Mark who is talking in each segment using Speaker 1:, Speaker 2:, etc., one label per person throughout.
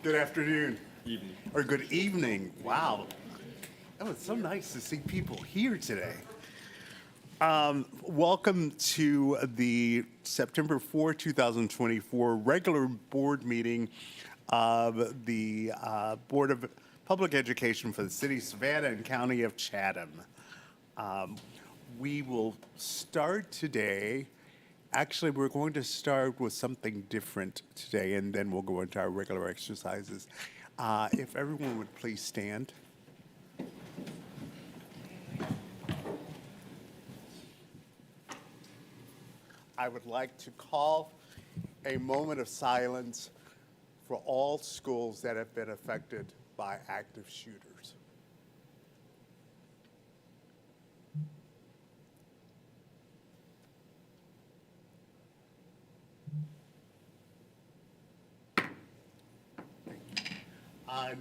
Speaker 1: Good afternoon.
Speaker 2: Evening.
Speaker 1: Or good evening. Wow. Oh, it's so nice to see people here today. Welcome to the September 4, 2024 regular board meeting of the Board of Public Education for the City of Savannah and County of Chatham. We will start today. Actually, we're going to start with something different today, and then we'll go into our regular exercises. If everyone would please stand. I would like to call a moment of silence for all schools that have been affected by active shooters.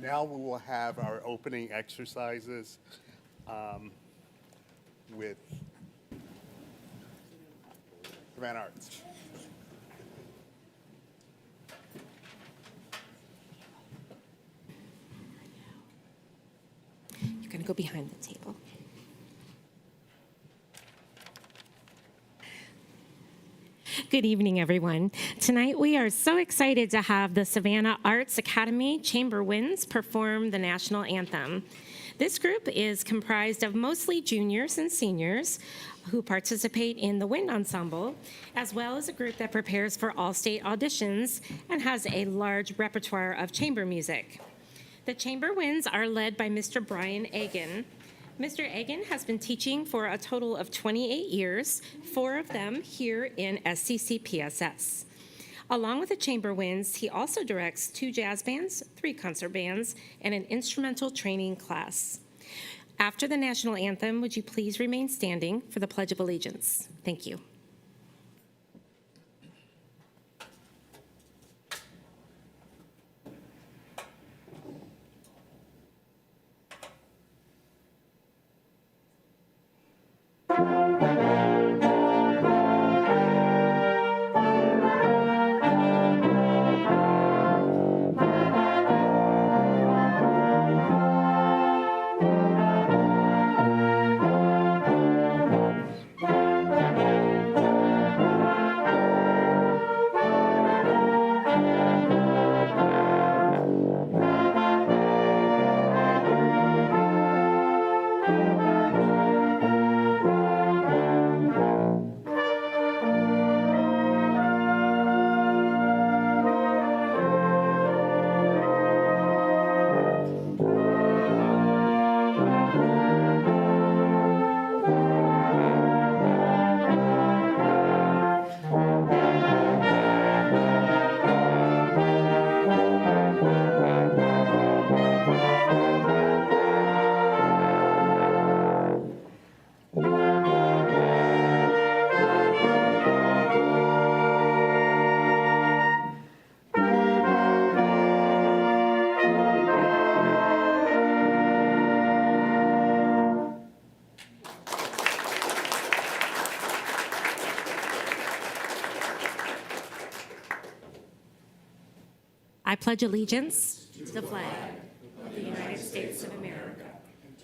Speaker 1: Now we will have our opening exercises with Savannah Arts.
Speaker 3: You're going to go behind the table. Good evening, everyone. Tonight, we are so excited to have the Savannah Arts Academy Chamber Winds perform the national anthem. This group is comprised of mostly juniors and seniors who participate in the wind ensemble, as well as a group that prepares for all state auditions and has a large repertoire of chamber music. The chamber winds are led by Mr. Brian Egan. Mr. Egan has been teaching for a total of 28 years, 4 of them here in SCCPSS. Along with the chamber winds, he also directs 2 jazz bands, 3 concert bands, and an instrumental training class. After the national anthem, would you please remain standing for the Pledge of Allegiance? Thank you. I pledge allegiance to the flag of the United States of America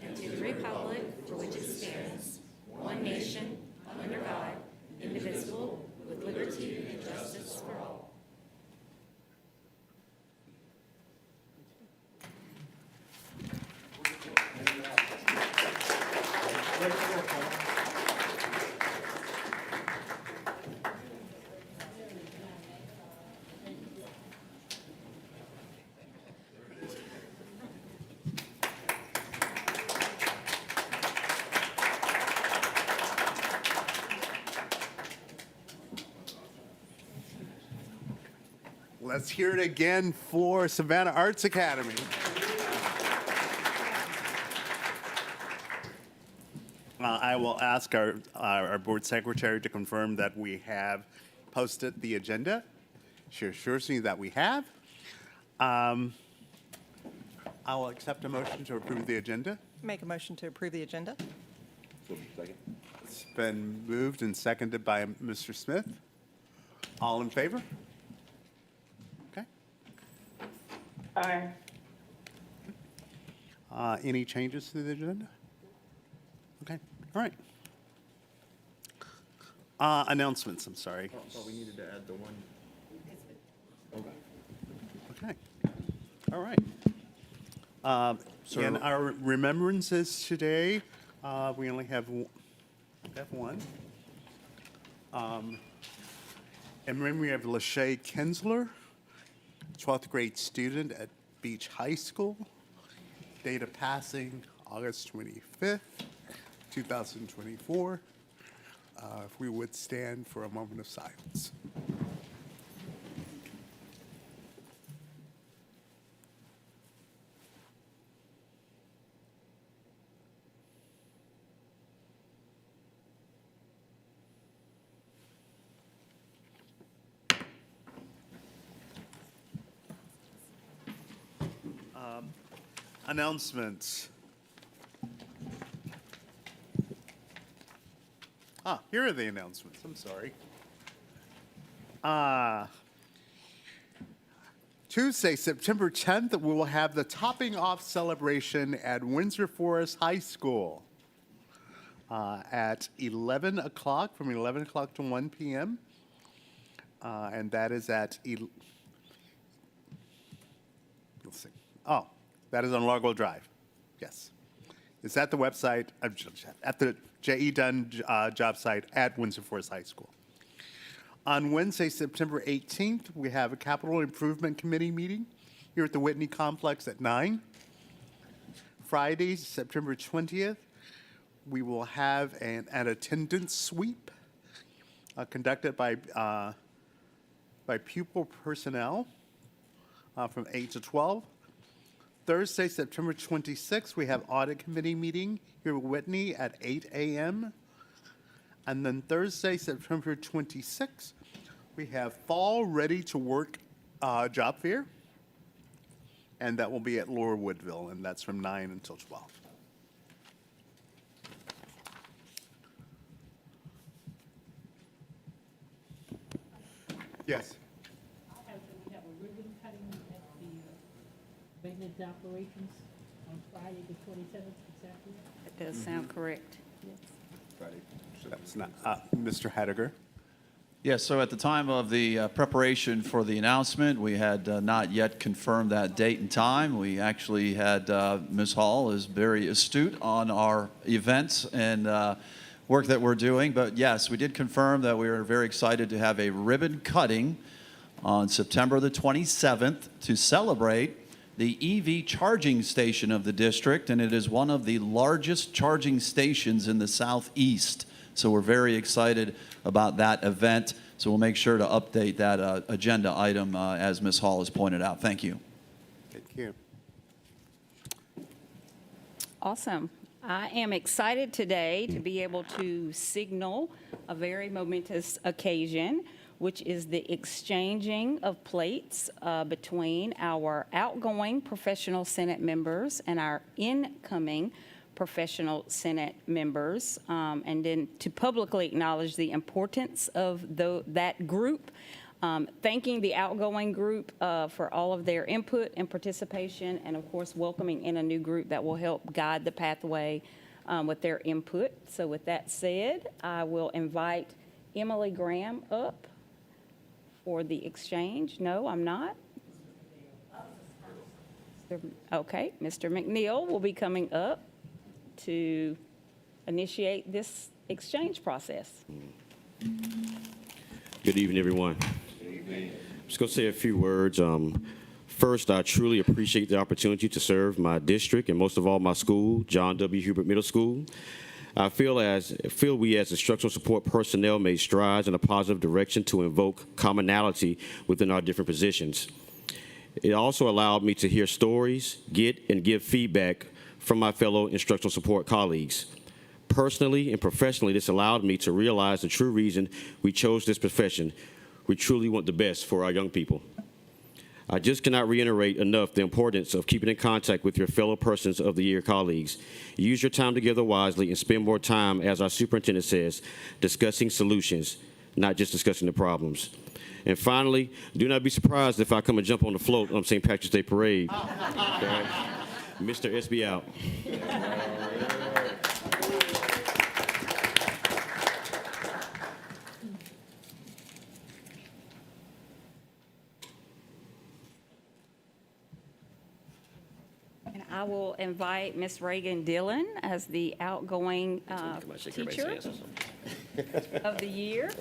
Speaker 3: and to the republic for which it stands, one nation, under God, indivisible, with liberty and justice for all.
Speaker 1: Let's hear it again for Savannah Arts Academy. I will ask our board secretary to confirm that we have posted the agenda. She assures me that we have. I will accept a motion to approve the agenda.
Speaker 4: Make a motion to approve the agenda.
Speaker 2: Second.
Speaker 1: It's been moved and seconded by Mr. Smith. All in favor? Okay.
Speaker 2: Aye.
Speaker 1: Any changes to the agenda? Okay, all right. Announcements, I'm sorry.
Speaker 5: I thought we needed to add the one.
Speaker 1: Okay, all right. And our remembrances today, we only have one. In memory of Lachey Kinsler, 12th grade student at Beach High School. Date of passing, August 25th, 2024. If we would stand for a moment of silence. Announcements. Here are the announcements. I'm sorry. Tuesday, September 10th, we will have the topping off celebration at Windsor Forest High School at 11 o'clock, from 11 o'clock to 1 p.m. And that is at, let's see. Oh, that is on Largo Drive. Yes. It's at the website, at the J.E. Dunn job site at Windsor Forest High School. On Wednesday, September 18th, we have a Capital Improvement Committee meeting here at the Whitney Complex at 9. Friday, September 20th, we will have an attendance sweep conducted by pupil personnel from 8 to 12. Thursday, September 26th, we have audit committee meeting here at Whitney at 8 a.m. And then Thursday, September 26th, we have fall ready to work job fair. And that will be at Lower Woodville, and that's from 9 until 12. Yes.
Speaker 6: We have a ribbon cutting at the maintenance operations on Friday, the 27th, exactly.
Speaker 2: That does sound correct.
Speaker 1: That was not, Mr. Hattiger.
Speaker 7: Yes, so at the time of the preparation for the announcement, we had not yet confirmed that date and time. We actually had Ms. Hall is very astute on our events and work that we're doing. But yes, we did confirm that we are very excited to have a ribbon cutting on September the 27th to celebrate the EV charging station of the district, and it is one of the largest charging stations in the Southeast. So we're very excited about that event. So we'll make sure to update that agenda item as Ms. Hall has pointed out. Thank you.
Speaker 1: Thank you.
Speaker 2: Awesome. I am excited today to be able to signal a very momentous occasion, which is the exchanging of plates between our outgoing professional Senate members and our incoming professional Senate members, and then to publicly acknowledge the importance of that group, thanking the outgoing group for all of their input and participation, and of course welcoming in a new group that will help guide the pathway with their input. So with that said, I will invite Emily Graham up for the exchange. No, I'm not. Okay, Mr. McNeil will be coming up to initiate this exchange process.
Speaker 8: Good evening, everyone. Good evening. I'm just going to say a few words. First, I truly appreciate the opportunity to serve my district and most of all my school, John W. Hubert Middle School. I feel we as instructional support personnel made strides in a positive direction to invoke commonality within our different positions. It also allowed me to hear stories, get and give feedback from my fellow instructional support colleagues. Personally and professionally, this allowed me to realize the true reason we chose this profession. We truly want the best for our young people. I just cannot reiterate enough the importance of keeping in contact with your fellow persons of the year colleagues. Use your time together wisely and spend more time, as our superintendent says, discussing solutions. not just discussing the problems. And finally, do not be surprised if I come and jump on the float on St. Patrick's Day Parade. Okay? Mr. SB out.
Speaker 2: And I will invite Ms. Reagan Dillon as the outgoing teacher of the year.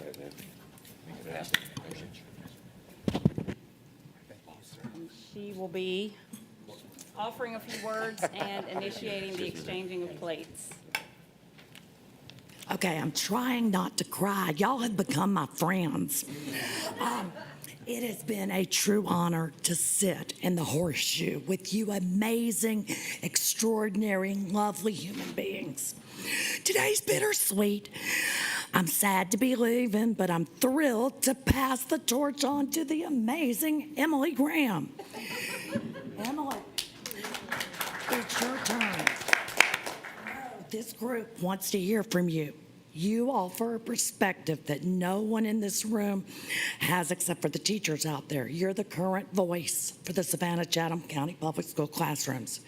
Speaker 2: She will be offering a few words and initiating the exchanging of plates.
Speaker 5: Okay, I'm trying not to cry. Y'all have become my friends. It has been a true honor to sit in the horseshoe with you amazing, extraordinary, lovely human beings. Today's bittersweet. I'm sad to be leaving, but I'm thrilled to pass the torch on to the amazing Emily Graham. Emily, it's your turn. This group wants to hear from you. You offer a perspective that no one in this room has except for the teachers out there. You're the current voice for the Savannah-Chatham County Public School classrooms.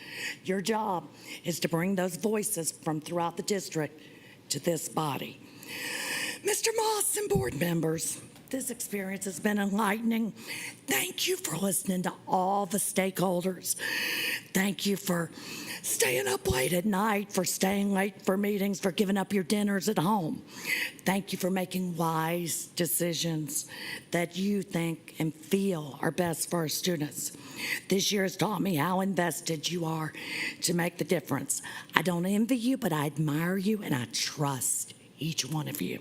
Speaker 5: Your job is to bring those voices from throughout the district to this body. Mr. Moss and board members, this experience has been enlightening. Thank you for listening to all the stakeholders. Thank you for staying up late at night, for staying late for meetings, for giving up your dinners at home. Thank you for making wise decisions that you think and feel are best for our students. This year has taught me how invested you are to make the difference. I don't envy you, but I admire you and I trust each one of you.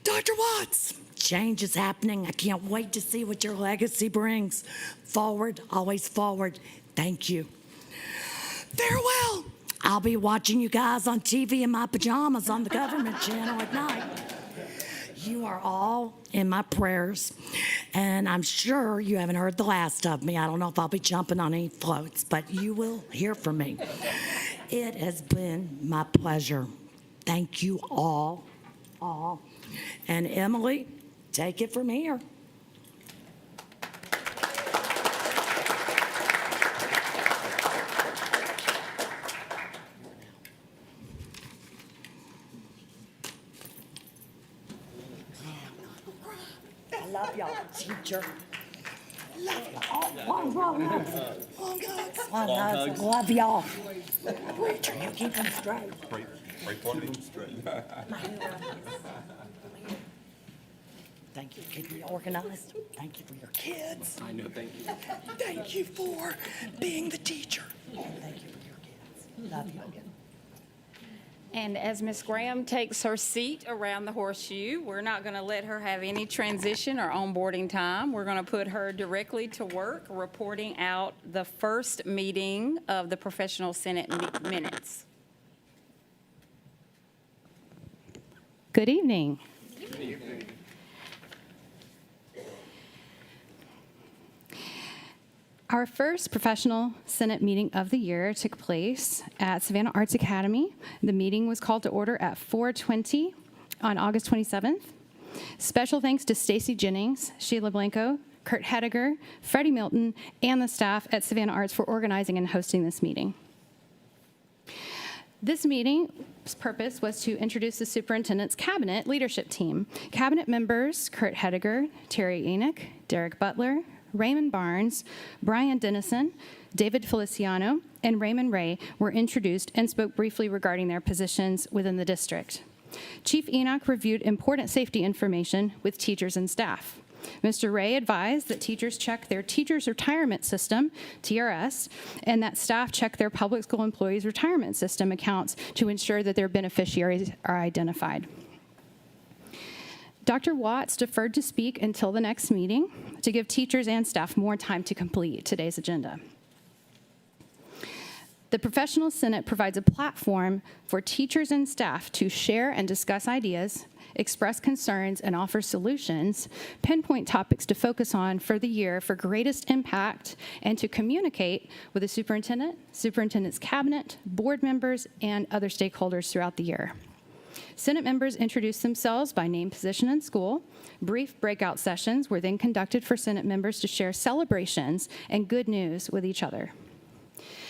Speaker 5: Dr. Watts, change is happening. I can't wait to see what your legacy brings. Forward, always forward. Thank you. Farewell. I'll be watching you guys on TV in my pajamas on the government channel at night. You are all in my prayers, and I'm sure you haven't heard the last of me. I don't know if I'll be jumping on any floats, but you will hear from me. It has been my pleasure. Thank you all. And Emily, take it from here. I love y'all, teacher. Love y'all. Long hugs. Long hugs. I love y'all. Preacher, you keep them straight. Thank you for keeping me organized. Thank you for your kids. I know, thank you. Thank you for being the teacher. Thank you for your kids. Love you again.
Speaker 2: And as Ms. Graham takes her seat around the horseshoe, we're not going to let her have any transition or onboarding time. We're going to put her directly to work, reporting out the first meeting of the Professional Senate minutes.
Speaker 9: Good evening. Good evening. Our first Professional Senate meeting of the year took place at Savannah Arts Academy. The meeting was called to order at 4:20 on August 27th. Special thanks to Stacy Jennings, Sheila Blanco, Kurt Hediger, Freddie Milton, and the staff at Savannah Arts for organizing and hosting this meeting. This meeting's purpose was to introduce the superintendent's cabinet leadership team. Cabinet members Kurt Hediger, Terry Enoch, Derek Butler, Raymond Barnes, Brian Dennison, David Feliciano, and Raymond Ray were introduced and spoke briefly regarding their positions within the district. Chief Enoch reviewed important safety information with teachers and staff. Mr. Ray advised that teachers check their Teachers Retirement System, TRS, and that staff check their Public School Employees Retirement System accounts to ensure that their beneficiaries are identified. Dr. Watts deferred to speak until the next meeting to give teachers and staff more time to complete today's agenda. The Professional Senate provides a platform for teachers and staff to share and discuss ideas, express concerns, and offer solutions, pinpoint topics to focus on for the year for greatest impact, and to communicate with the superintendent, superintendent's cabinet, board members, and other stakeholders throughout the year. Senate members introduced themselves by name, position, and school. Brief breakout sessions were then conducted for Senate members to share celebrations and good news with each other.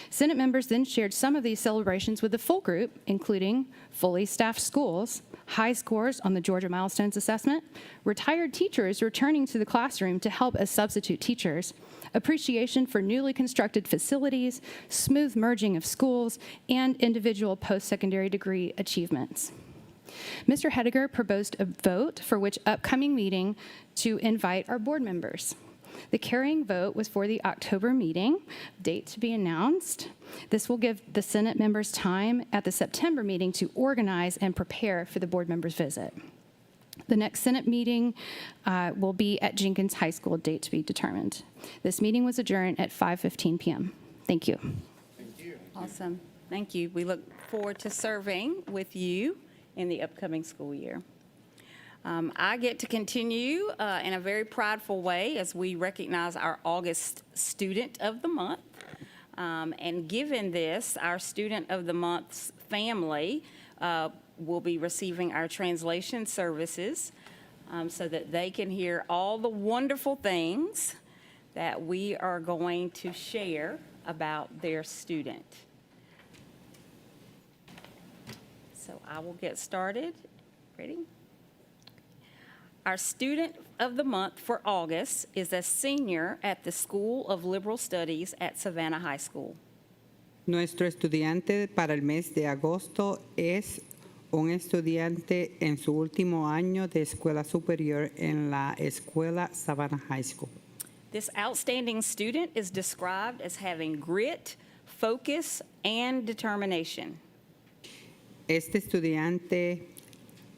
Speaker 9: Senate members then shared some of these celebrations with the full group, including fully staffed schools, high scores on the Georgia Milestones Assessment, retired teachers returning to the classroom to help as substitute teachers, appreciation for newly constructed facilities, smooth merging of schools, and individual post-secondary degree achievements. Mr. Hediger proposed a vote for which upcoming meeting to invite our board members. The carrying vote was for the October meeting, date to be announced. This will give the Senate members time at the September meeting to organize and prepare for the board members' visit. The next Senate meeting will be at Jenkins High School, date to be determined. This meeting was adjourned at 5:15 p.m. Thank you.
Speaker 2: Awesome. Thank you. We look forward to serving with you in the upcoming school year. I get to continue in a very prideful way as we recognize our August Student of the Month. And given this, our Student of the Month's family will be receiving our translation services so that they can hear all the wonderful things that we are going to share about their student. So I will get started. Ready? Our Student of the Month for August is a senior at the School of Liberal Studies at Savannah High School.
Speaker 10: Nuestro estudiante para el mes de agosto es un estudiante en su último año de escuela superior en la escuela Savannah High School.
Speaker 2: This outstanding student is described as having grit, focus, and determination.
Speaker 10: Este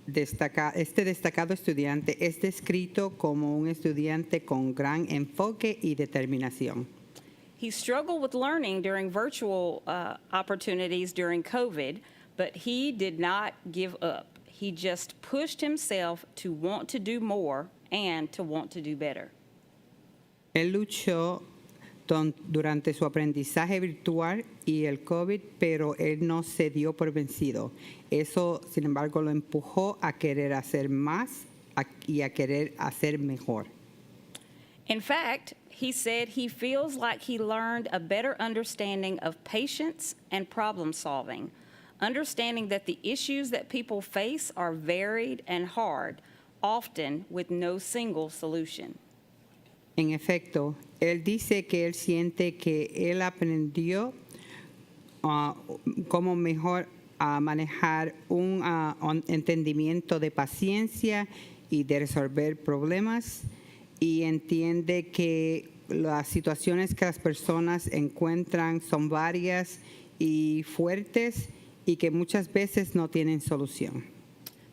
Speaker 10: destacado estudiante es descrito como un estudiante con gran enfoque y determinación.
Speaker 2: He struggled with learning during virtual opportunities during COVID, but he did not give up. He just pushed himself to want to do more and to want to do better.
Speaker 10: Él luchó durante su aprendizaje virtual y el COVID, pero él no se dio por vencido. Eso, sin embargo, lo empujó a querer hacer más y a querer hacer mejor.
Speaker 2: In fact, he said he feels like he learned a better understanding of patience and problem solving, understanding that the issues that people face are varied and hard, often with no single solution.
Speaker 10: En efecto, él dice que él siente que él aprendió cómo mejor manejar un entendimiento de paciencia y de resolver problemas, y entiende que las situaciones que las personas encuentran son varias y fuertes y que muchas veces no tienen solución.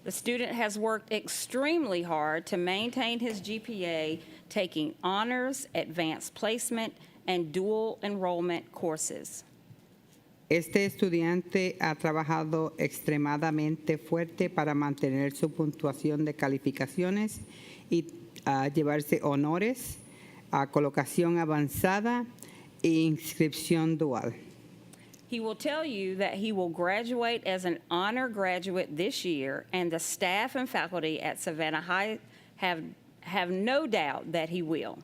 Speaker 2: The student has worked extremely hard to maintain his GPA, taking honors, advanced placement, and dual enrollment courses.
Speaker 10: Este estudiante ha trabajado extremadamente fuerte para mantener su puntuación de calificaciones y llevarse honores, colocación avanzada e inscripción dual.
Speaker 2: He will tell you that he will graduate as an honor graduate this year, and the staff and faculty at Savannah High have no doubt that he will.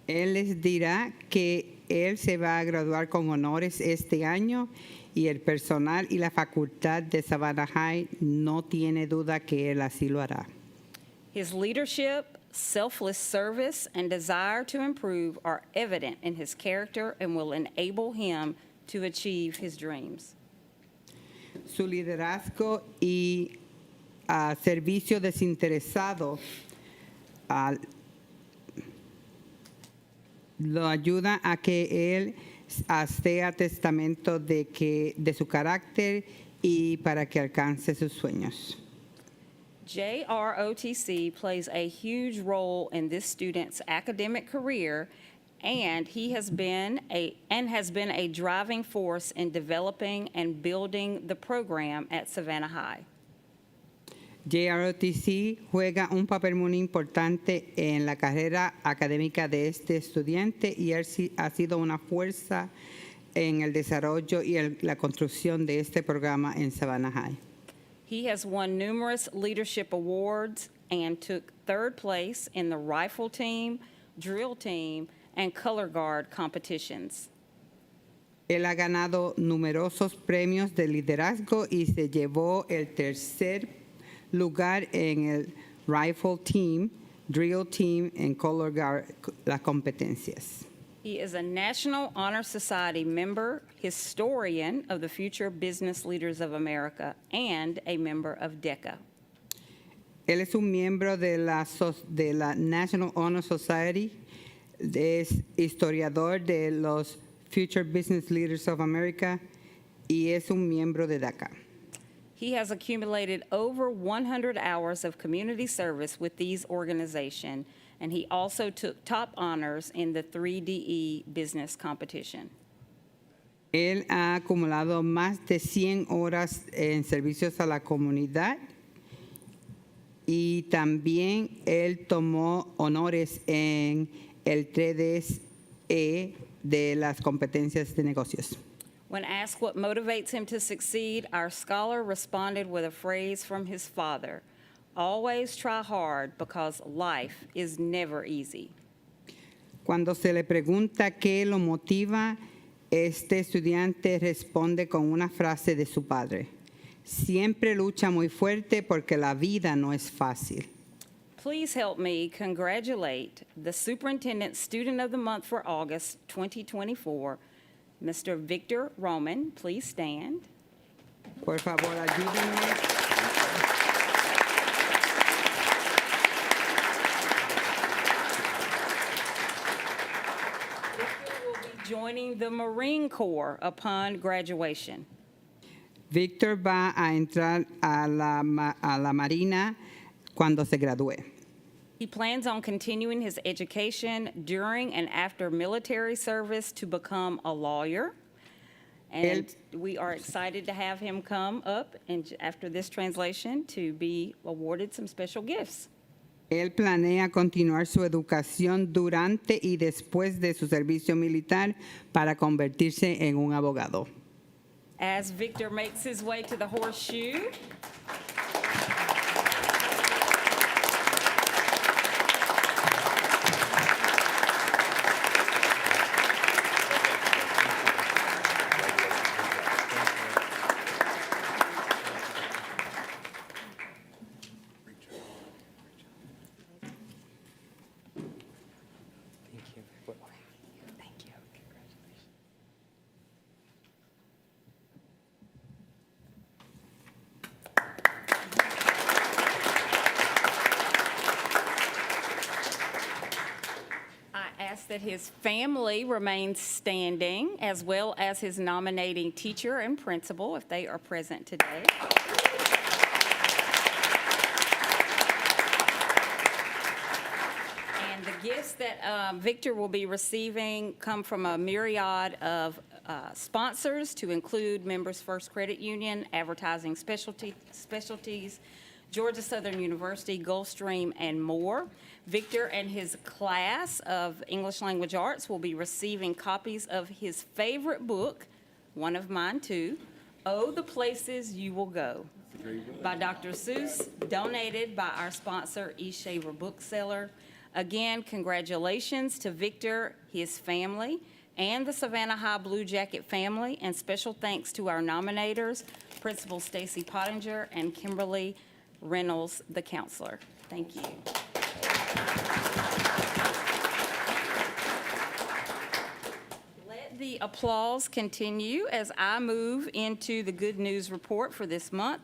Speaker 10: Él les dirá que él se va a graduar con honores este año, y el personal y la facultad de Savannah High no tiene duda que él así lo hará.
Speaker 2: His leadership, selfless service, and desire to improve are evident in his character and will enable him to achieve his dreams.
Speaker 10: Su liderazgo y servicio desinteresado lo ayuda a que él sea testamento de su carácter y para que alcance sus sueños.
Speaker 2: JROTC plays a huge role in this student's academic career, and he has been a driving force in developing and building the program at Savannah High.
Speaker 10: JROTC juega un papel muy importante en la carrera académica de este estudiante, y él ha sido una fuerza en el desarrollo y la construcción de este programa en Savannah High.
Speaker 2: He has won numerous leadership awards and took third place in the rifle team, drill team, and color guard competitions.
Speaker 10: Él ha ganado numerosos premios de liderazgo y se llevó el tercer lugar en el rifle team, drill team, and color guard las competencias.
Speaker 2: He is a National Honor Society member, historian of the Future Business Leaders of America, and a member of DECA.
Speaker 10: Él es un miembro de la National Honor Society, es historiador de los Future Business Leaders of America y es un miembro de DACA.
Speaker 2: He has accumulated over 100 hours of community service with these organizations, and he also took top honors in the 3DE business competition.
Speaker 10: Él ha acumulado más de 100 horas en servicios a la comunidad y también él tomó honores en el 3DE de las competencias de negocios.
Speaker 2: When asked what motivates him to succeed, our scholar responded with a phrase from his father: "Always try hard because life is never easy."
Speaker 10: Cuando se le pregunta qué lo motiva, este estudiante responde con una frase de su padre: "Siempre lucha muy fuerte porque la vida no es fácil."
Speaker 2: Please help me congratulate the Superintendent Student of the Month for August 2024, Mr. Victor Roman. Please stand.
Speaker 10: Por favor, ayúdenme.
Speaker 2: Victor will be joining the Marine Corps upon graduation.
Speaker 10: Víctor va a entrar a la Marina cuando se gradúe.
Speaker 2: He plans on continuing his education during and after military service to become a lawyer. And we are excited to have him come up and after this translation to be awarded some special gifts.
Speaker 10: Él planea continuar su educación durante y después de su servicio militar para convertirse en un abogado.
Speaker 2: As Victor makes his way to the horseshoe, that his family remains standing, as well as his nominating teacher and principal, if they are present today. And the gifts that Victor will be receiving come from a myriad of sponsors, to include Members First Credit Union, Advertising Specialties, Georgia Southern University, Gulfstream, and more. Victor and his class of English Language Arts will be receiving copies of his favorite book, one of mine too, Oh, the Places You Will Go, by Dr. Seuss, donated by our sponsor, East Shaver Bookseller. Again, congratulations to Victor, his family, and the Savannah High Blue Jacket family, and special thanks to our nominators, Principal Stacy Pottinger and Kimberly Reynolds, the counselor. Thank you. Let the applause continue as I move into the good news report for this month.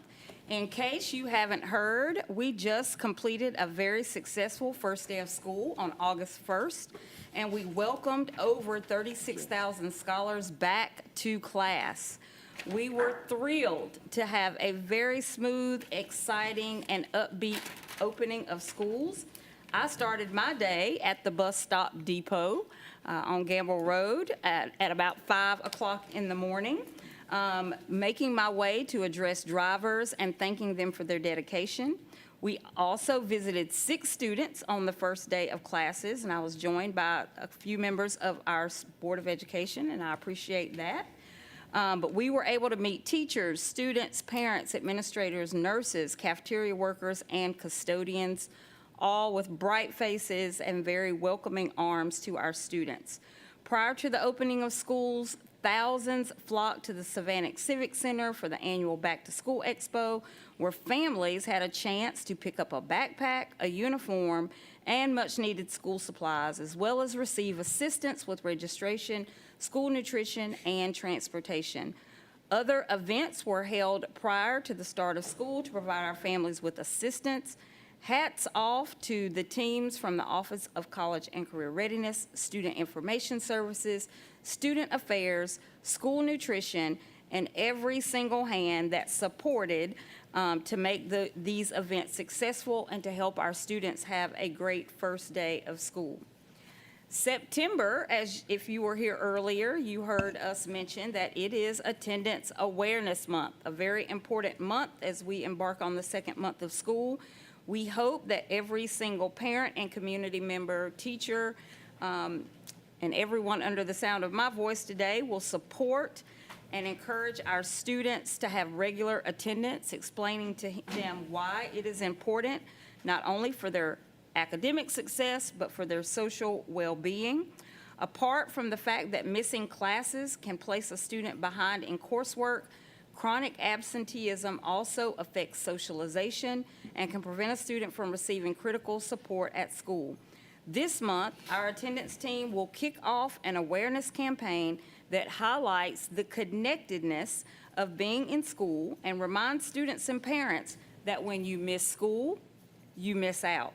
Speaker 2: In case you haven't heard, we just completed a very successful first day of school on August 1st, and we welcomed over 36,000 scholars back to class. We were thrilled to have a very smooth, exciting, and upbeat opening of schools. I started my day at the bus stop depot on Gamble Road at about 5 o'clock in the morning, making my way to address drivers and thanking them for their dedication. We also visited 6 students on the first day of classes, and I was joined by a few members of our Board of Education, and I appreciate that. But we were able to meet teachers, students, parents, administrators, nurses, cafeteria workers, and custodians, all with bright faces and very welcoming arms to our students. Prior to the opening of schools, thousands flocked to the Savannah Civic Center for the annual Back to School Expo, where families had a chance to pick up a backpack, a uniform, and much-needed school supplies, as well as receive assistance with registration, school nutrition, and transportation. Other events were held prior to the start of school to provide our families with assistance. Hats off to the teams from the Office of College and Career Readiness, Student Information Services, Student Affairs, School Nutrition, and every single hand that supported to make these events successful and to help our students have a great first day of school. September, as if you were here earlier, you heard us mention that it is Attendance Awareness Month, a very important month as we embark on the second month of school. We hope that every single parent and community member, teacher, and everyone under the sound of my voice today will support and encourage our students to have regular attendance, explaining to them why it is important, not only for their academic success, but for their social well-being. Apart from the fact that missing classes can place a student behind in coursework, chronic absenteeism also affects socialization and can prevent a student from receiving critical support at school. This month, our attendance team will kick off an awareness campaign that highlights the connectedness of being in school and reminds students and parents that when you miss school, you miss out.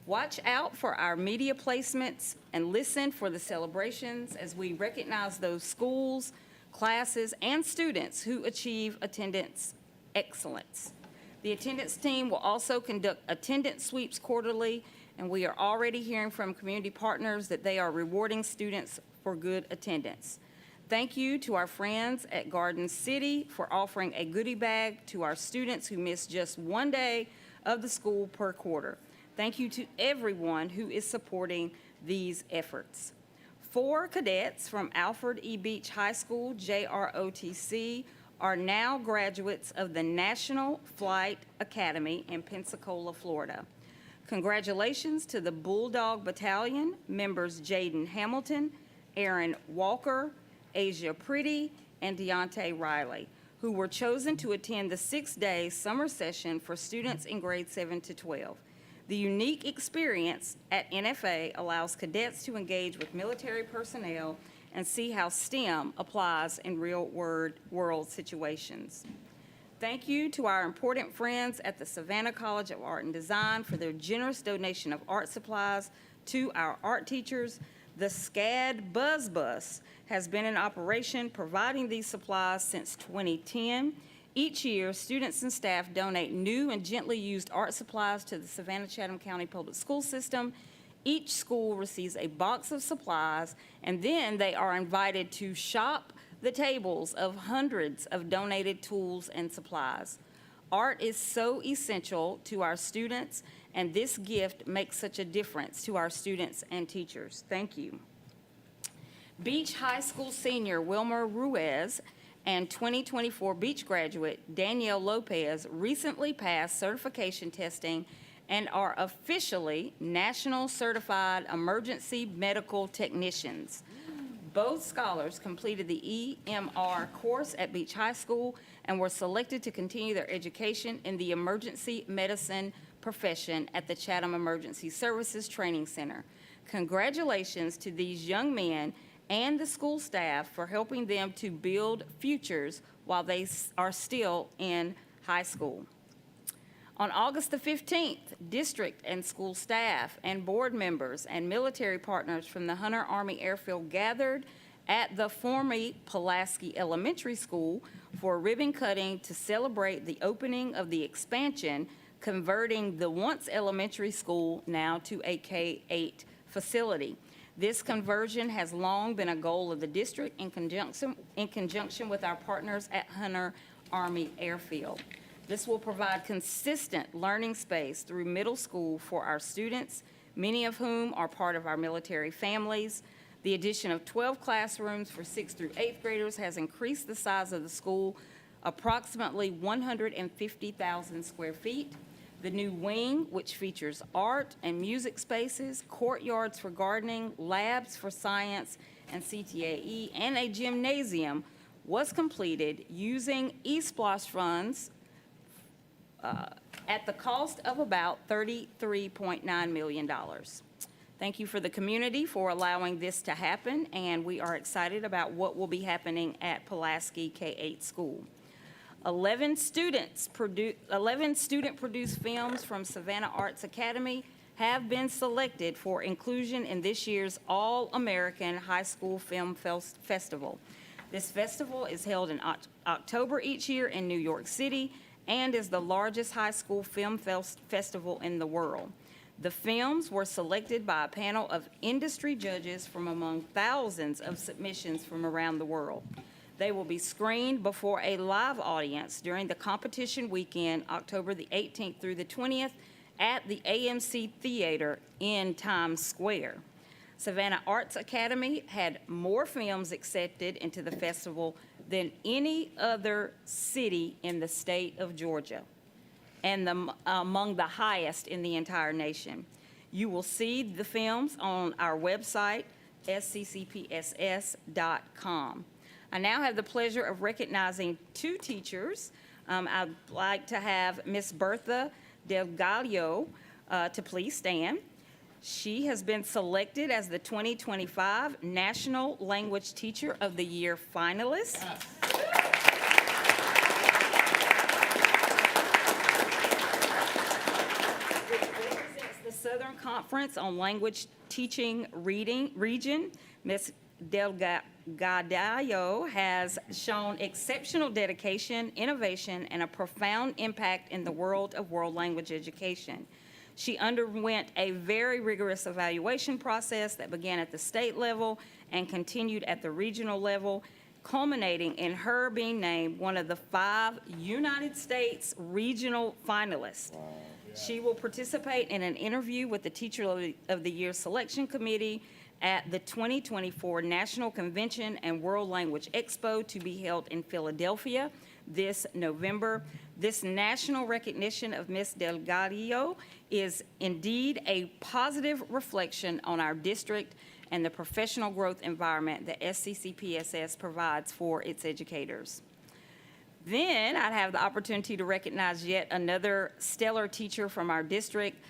Speaker 2: Watch out for our media placements and listen for the celebrations as we recognize those schools, classes, and students who achieve attendance excellence. The attendance team will also conduct attendance sweeps quarterly, and we are already hearing from community partners that they are rewarding students for good attendance. Thank you to our friends at Garden City for offering a goodie bag to our students who miss just one day of the school per quarter. Thank you to everyone who is supporting these efforts. 4 cadets from Alfred E. Beach High School, JROTC, are now graduates of the National Flight Academy in Pensacola, Florida. Congratulations to the Bulldog Battalion members Jaden Hamilton, Aaron Walker, Asia Pretty, and Deontay Riley, who were chosen to attend the 6-day summer session for students in grades 7 to 12. The unique experience at NFA allows cadets to engage with military personnel and see how STEM applies in real-world situations. Thank you to our important friends at the Savannah College of Art and Design for their generous donation of art supplies to our art teachers. The SCAD Buzz Bus has been in operation providing these supplies since 2010. Each year, students and staff donate new and gently used art supplies to the Savannah-Chatham County Public School System. Each school receives a box of supplies, and then they are invited to shop the tables of hundreds of donated tools and supplies. Art is so essential to our students, and this gift makes such a difference to our students and teachers. Thank you. Beach High School senior Wilmer Ruiz and 2024 Beach graduate Danielle Lopez recently passed certification testing and are officially National Certified Emergency Medical Technicians. Both scholars completed the EMR course at Beach High School and were selected to continue their education in the emergency medicine profession at the Chatham Emergency Services Training Center. Congratulations to these young men and the school staff for helping them to build futures while they are still in high school. On August the 15th, district and school staff and board members and military partners from the Hunter Army Airfield gathered at the former Pulaski Elementary School for a ribbon cutting to celebrate the opening of the expansion, converting the once elementary school now to a K-8 facility. This conversion has long been a goal of the district in conjunction with our partners at Hunter Army Airfield. This will provide consistent learning space through middle school for our students, many of whom are part of our military families. The addition of 12 classrooms for 6th through 8th graders has increased the size of the school approximately 150,000 square feet. The new wing, which features art and music spaces, courtyards for gardening, labs for science and CTAE, and a gymnasium, was completed using eSplosh funds at the cost of about $33.9 million. Thank you for the community for allowing this to happen, and we are excited about what will be happening at Pulaski K-8 school. 11 student-produced films from Savannah Arts Academy have been selected for inclusion in this year's All-American High School Film Festival. This festival is held in October each year in New York City and is the largest high school film festival in the world. The films were selected by a panel of industry judges from among thousands of submissions from around the world. They will be screened before a live audience during the competition weekend, October the 18th through the 20th, at the AMC Theater in Times Square. Savannah Arts Academy had more films accepted into the festival than any other city in the state of Georgia, and among the highest in the entire nation. You will see the films on our website, sccpss.com. I now have the pleasure of recognizing two teachers. I'd like to have Miss Bertha Delgado to please stand. She has been selected as the 2025 National Language Teacher of the Year finalist. Which represents the Southern Conference on Language Teaching Region. Ms. Delgado has shown exceptional dedication, innovation, and a profound impact in the world of world language education. She underwent a very rigorous evaluation process that began at the state level and continued at the regional level, culminating in her being named one of the 5 United States regional finalists. Wow. Yeah. She will participate in an interview with the Teacher of the Year Selection Committee at the 2024 National Convention and World Language Expo to be held in Philadelphia this November. This national recognition of Ms. Delgado is indeed a positive reflection on our district and the professional growth environment that SCCPSS provides for its educators. Then I'd have the opportunity to recognize yet another stellar teacher from our district.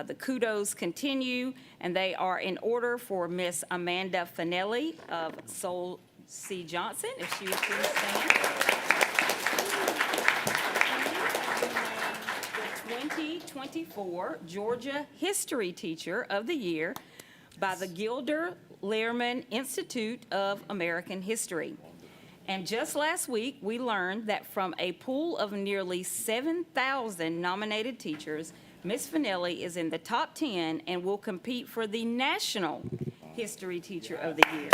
Speaker 2: The kudos continue, and they are in order for Miss Amanda Finelli of Sol C. Johnson, if she would please stand. The 2024 Georgia History Teacher of the Year by the Gilder Lehrman Institute of American History. And just last week, we learned that from a pool of nearly 7,000 nominated teachers, Ms. Finelli is in the top 10 and will compete for the National History Teacher of the Year.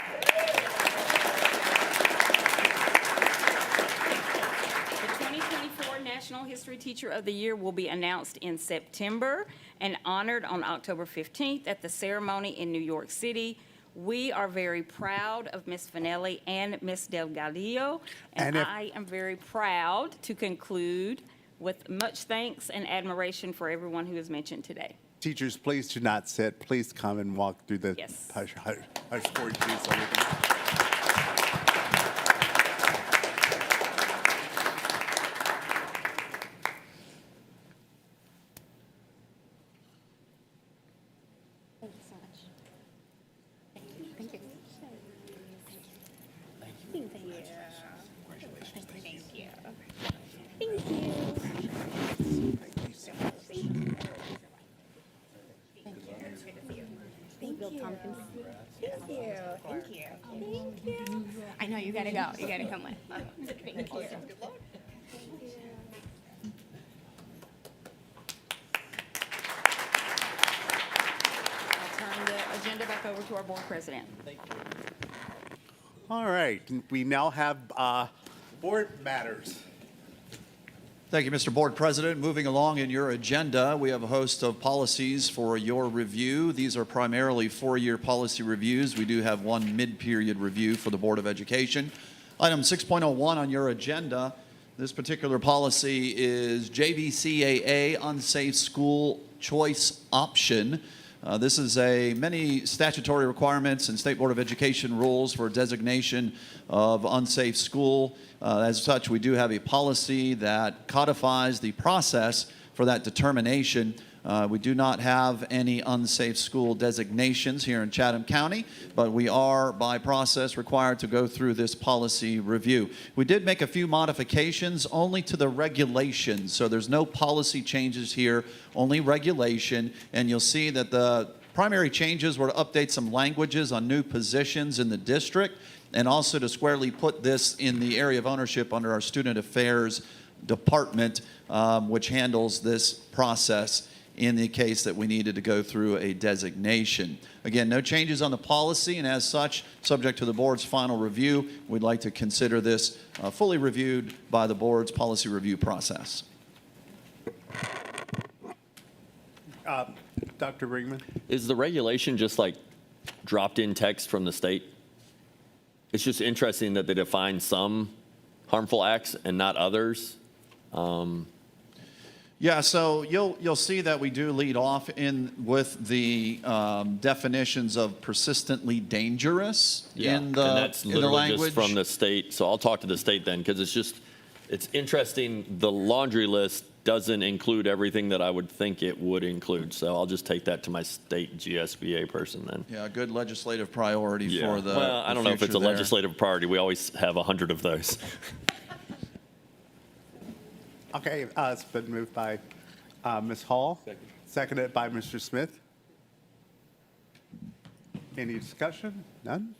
Speaker 2: The 2024 National History Teacher of the Year will be announced in September and honored on October 15th at the ceremony in New York City. We are very proud of Ms. Finelli and Ms. Delgado, and I am very proud to conclude with much thanks and admiration for everyone who is mentioned today.
Speaker 1: Teachers, please do not sit. Please come and walk through the hush board, please.
Speaker 11: I know, you gotta go. You gotta come with. Thank you.
Speaker 2: I'll turn the agenda back over to our board president.
Speaker 1: Thank you. All right, we now have board matters.
Speaker 7: Thank you, Mr. Board President. Moving along in your agenda, we have a host of policies for your review. These are primarily four-year policy reviews. We do have one mid-period review for the Board of Education. Item 6.01 on your agenda, this particular policy is JVCAA, Unsafe School Choice Option. This is many statutory requirements and State Board of Education rules for designation of unsafe school. As such, we do have a policy that codifies the process for that determination. We do not have any unsafe school designations here in Chatham County, but we are, by process, required to go through this policy review. We did make a few modifications only to the regulations, so there's no policy changes here, only regulation, and you'll see that the primary changes were to update some languages on new positions in the district, and also to squarely put this in the area of ownership under our Student Affairs Department, which handles this process in the case that we needed to go through a designation. Again, no changes on the policy, and as such, subject to the board's final review, we'd like to consider this fully reviewed by the board's policy review process.
Speaker 1: Dr. Brinkman?
Speaker 12: Is the regulation just like dropped in text from the state? It's just interesting that they define some harmful acts and not others.
Speaker 7: Yeah, so you'll see that we do lead off in with the definitions of persistently dangerous in the
Speaker 12: and that's
Speaker 7: in the
Speaker 12: literally
Speaker 7: language.
Speaker 12: just from the state. So I'll talk to the state then, because it's interesting. The laundry list doesn't include everything that I would think it would include. So I'll just take that to my state GSBA person then.
Speaker 7: Yeah, good legislative priority for the.
Speaker 12: Well, I don't know if it's a
Speaker 7: future there.
Speaker 12: legislative priority. We always have 100 of those.
Speaker 1: Okay, it's been moved by Ms. Hall, seconded by Mr. Smith. Any discussion? None?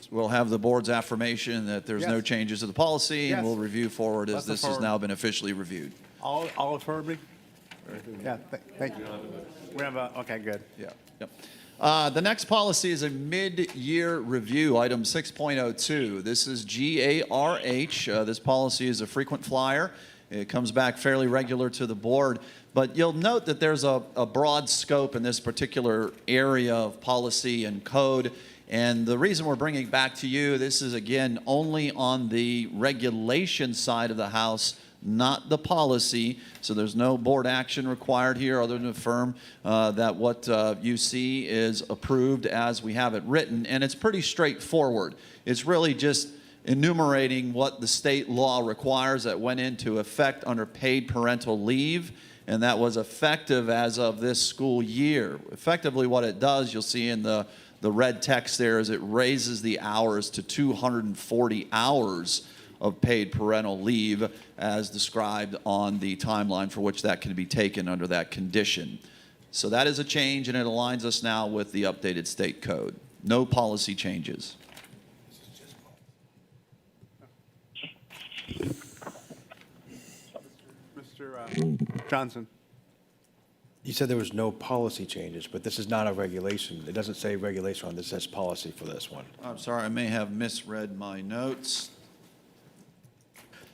Speaker 7: We'll have the board's affirmation that there's no
Speaker 1: Yes.
Speaker 7: changes to the policy, and
Speaker 1: Yes.
Speaker 7: we'll review forward as
Speaker 1: Let's
Speaker 7: this has
Speaker 1: affirm.
Speaker 7: now been officially reviewed.
Speaker 1: All affirming? Yeah, thank you. We have okay, good.
Speaker 7: Yeah. Yep. The next policy is a mid-year review, item 6.02. This is GARH. This policy is a frequent flyer. It comes back fairly regular to the board, but you'll note that there's a broad scope in this particular area of policy and code. And the reason we're bringing it back to you, this is again only on the regulation side of the House, not the policy. So there's no board action required here other than to affirm that what you see is approved as we have it written. And it's pretty straightforward. It's really just enumerating what the state law requires that went into effect under paid parental leave, and that was effective as of this school year. Effectively what it does, you'll see in the red text there, is it raises the hours to 240 hours of paid parental leave as described on the timeline for which that can be taken under that condition. So that is a change, and it aligns us now with the updated state code. No policy changes.
Speaker 1: Mr. Johnson?
Speaker 13: You said there was no policy changes, but this is not a regulation. It doesn't say regulation on this, it says policy for this one.
Speaker 7: I'm sorry, I may have misread my notes.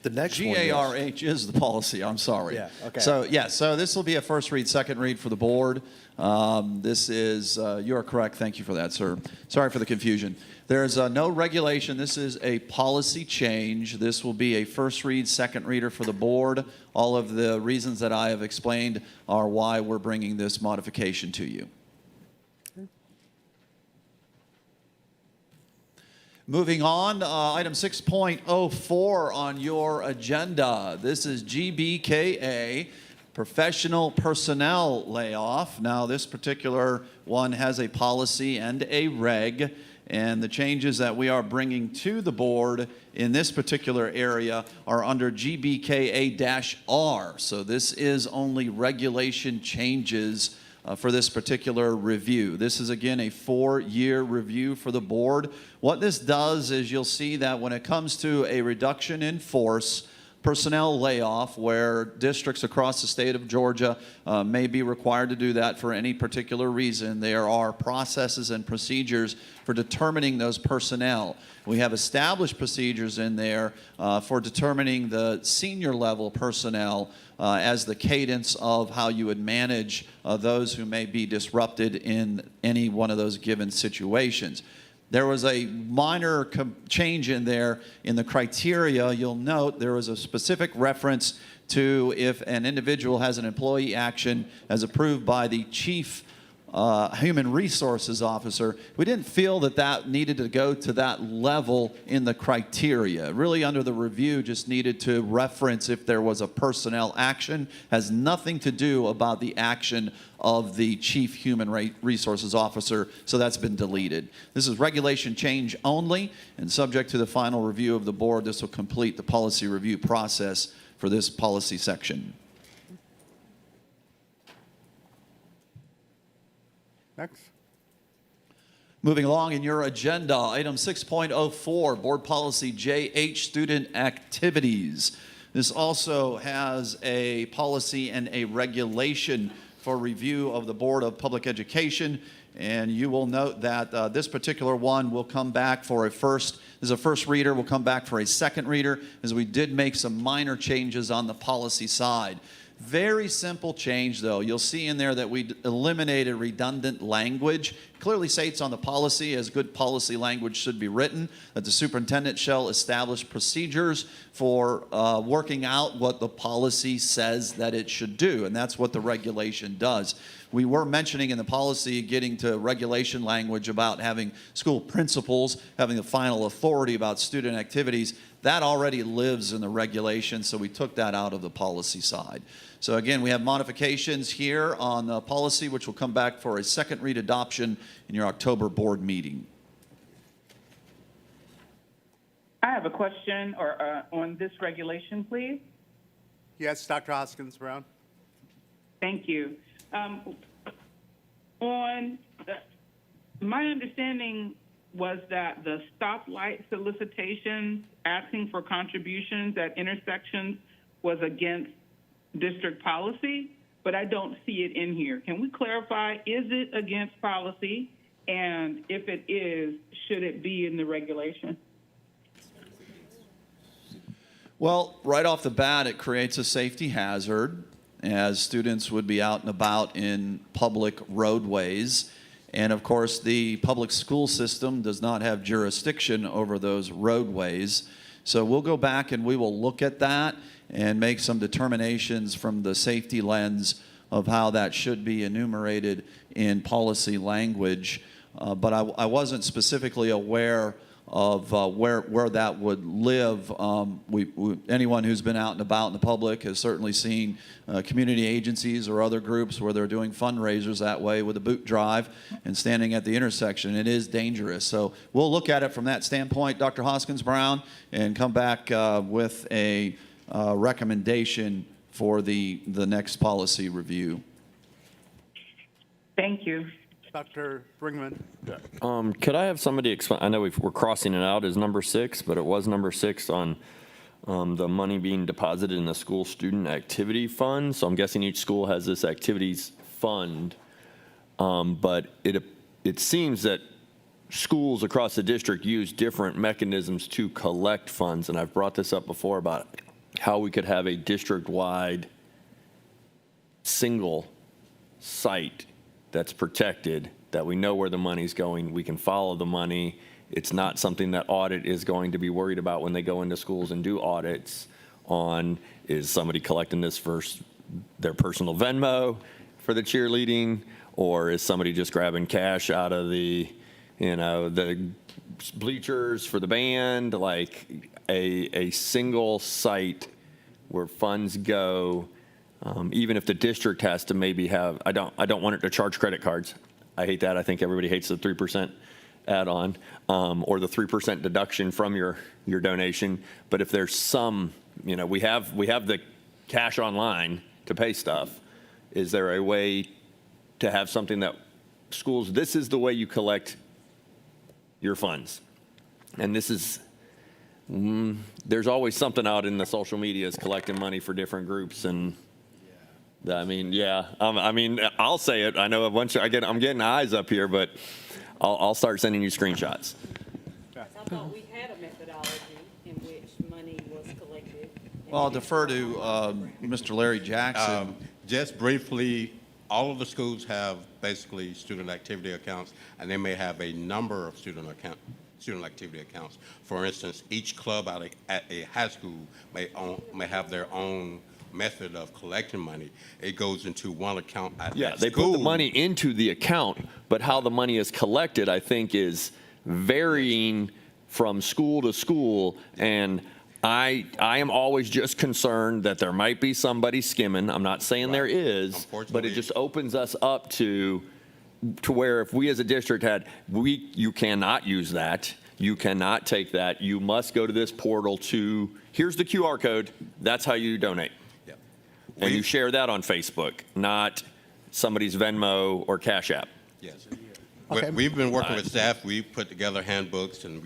Speaker 13: The next one is-
Speaker 7: GARH is the policy, I'm sorry.
Speaker 13: Yeah, okay.
Speaker 7: So this will be a first read, second read for the board. This is, you are correct, thank you for that, sir. Sorry for the confusion. There's no regulation, this is a policy change. This will be a first read, second reader for the board. All of the reasons that I have explained are why we're bringing this modification to you. Moving on, item 6.04 on your agenda. This is GBKA, professional personnel layoff. Now, this particular one has a policy and a reg, and the changes that we are bringing to the board in this particular area are under GBKA-R. So this is only regulation changes for this particular review. This is, again, a 4-year review for the board. What this does is you'll see that when it comes to a reduction in force, personnel layoff where districts across the state of Georgia may be required to do that for any particular reason. There are processes and procedures for determining those personnel. We have established procedures in there for determining the senior level personnel as the cadence of how you would manage those who may be disrupted in any one of those given situations. There was a minor change in there in the criteria. You'll note there was a specific reference to if an individual has an employee action as approved by the chief human resources officer. We didn't feel that that needed to go to that level in the criteria. Really, under the review, just needed to reference if there was a personnel action. Has nothing to do about the action of the chief human resources officer, so that's been deleted. This is regulation change only, and subject to the final review of the board, this will complete the policy review process for this policy section.
Speaker 1: Next.
Speaker 7: Moving along in your agenda, item 6.04, Board Policy JH, Student Activities. This also has a policy and a regulation for review of the Board of Public Education. And you will note that this particular one will come back for a first reader, will come back for a second reader, as we did make some minor changes on the policy side. Very simple change, though. You'll see in there that we eliminated redundant language. Clearly states on the policy, as good policy language should be written, that the superintendent shall establish procedures for working out what the policy says that it should do, and that's what the regulation does. We were mentioning in the policy getting to regulation language about having school principals having the final authority about student activities. That already lives in the regulation, so we took that out of the policy side. So again, we have modifications here on the policy, which will come back for a second read adoption in your October board meeting.
Speaker 14: I have a question on this regulation, please.
Speaker 1: Yes, Dr. Hoskins Brown.
Speaker 14: Thank you. My understanding was that the stoplight solicitations asking for contributions at intersections was against district policy, but I don't see it in here. Can we clarify, is it against policy? And if it is, should it be in the regulation?
Speaker 7: Well, right off the bat, it creates a safety hazard, as students would be out and about in public roadways. And of course, the public school system does not have jurisdiction over those roadways. So we'll go back and we will look at that and make some determinations from the safety lens of how that should be enumerated in policy language. But I wasn't specifically aware of where that would live. Anyone who's been out and about in the public has certainly seen community agencies or other groups where they're doing fundraisers that way with a boot drive and standing at the intersection. It is dangerous. So we'll look at it from that standpoint, Dr. Hoskins Brown, and come back with a recommendation for the next policy review.
Speaker 14: Thank you.
Speaker 1: Dr. Brinkman.
Speaker 12: Could I have somebody explain? I know we're crossing it out as number 6, but it was number 6 on the money being deposited in the school student activity fund. So I'm guessing each school has this activities fund, but it seems that schools across the district use different mechanisms to collect funds, and I've brought this up before about how we could have a district-wide single site that's protected, that we know where the money's going, we can follow the money. It's not something that audit is going to be worried about when they go into schools and do audits on, is somebody collecting this for their personal Venmo for the cheerleading, or is somebody just grabbing cash out of the bleachers for the band? Like a single site where funds go. Even if the district has to maybe have, I don't want it to charge credit cards. I hate that. I think everybody hates the 3% add-on or the 3% deduction from your donation. But if there's some, we have the cash online to pay stuff. Is there a way to have something that schools, this is the way you collect your funds? And this is, there's always something out in the social medias collecting money for different groups, and I mean, yeah. I mean, I'll say it. I know I'm getting eyes up here, but I'll start sending you screenshots.
Speaker 2: I thought we had a methodology in which money was collected.
Speaker 7: Well, I'll defer to Mr. Larry Jackson.
Speaker 15: Just briefly, all of the schools have basically student activity accounts, and they may have a number of student activity accounts. For instance, each club at a high school may have their own method of collecting money. It goes into one account at that
Speaker 12: They
Speaker 15: school.
Speaker 12: put the money into the account, but how the money is collected, I think, is varying from school to school. And I am always just concerned that there might be somebody skimming. I'm not saying there is, but it just opens us up to where if we as a district you cannot use that. You cannot take that. You must go to this portal here's the QR code. That's how you donate. And you share that on Facebook, not somebody's Venmo or Cash App.
Speaker 15: Yes.
Speaker 1: Okay.
Speaker 15: We've been working with staff. We put together handbooks, and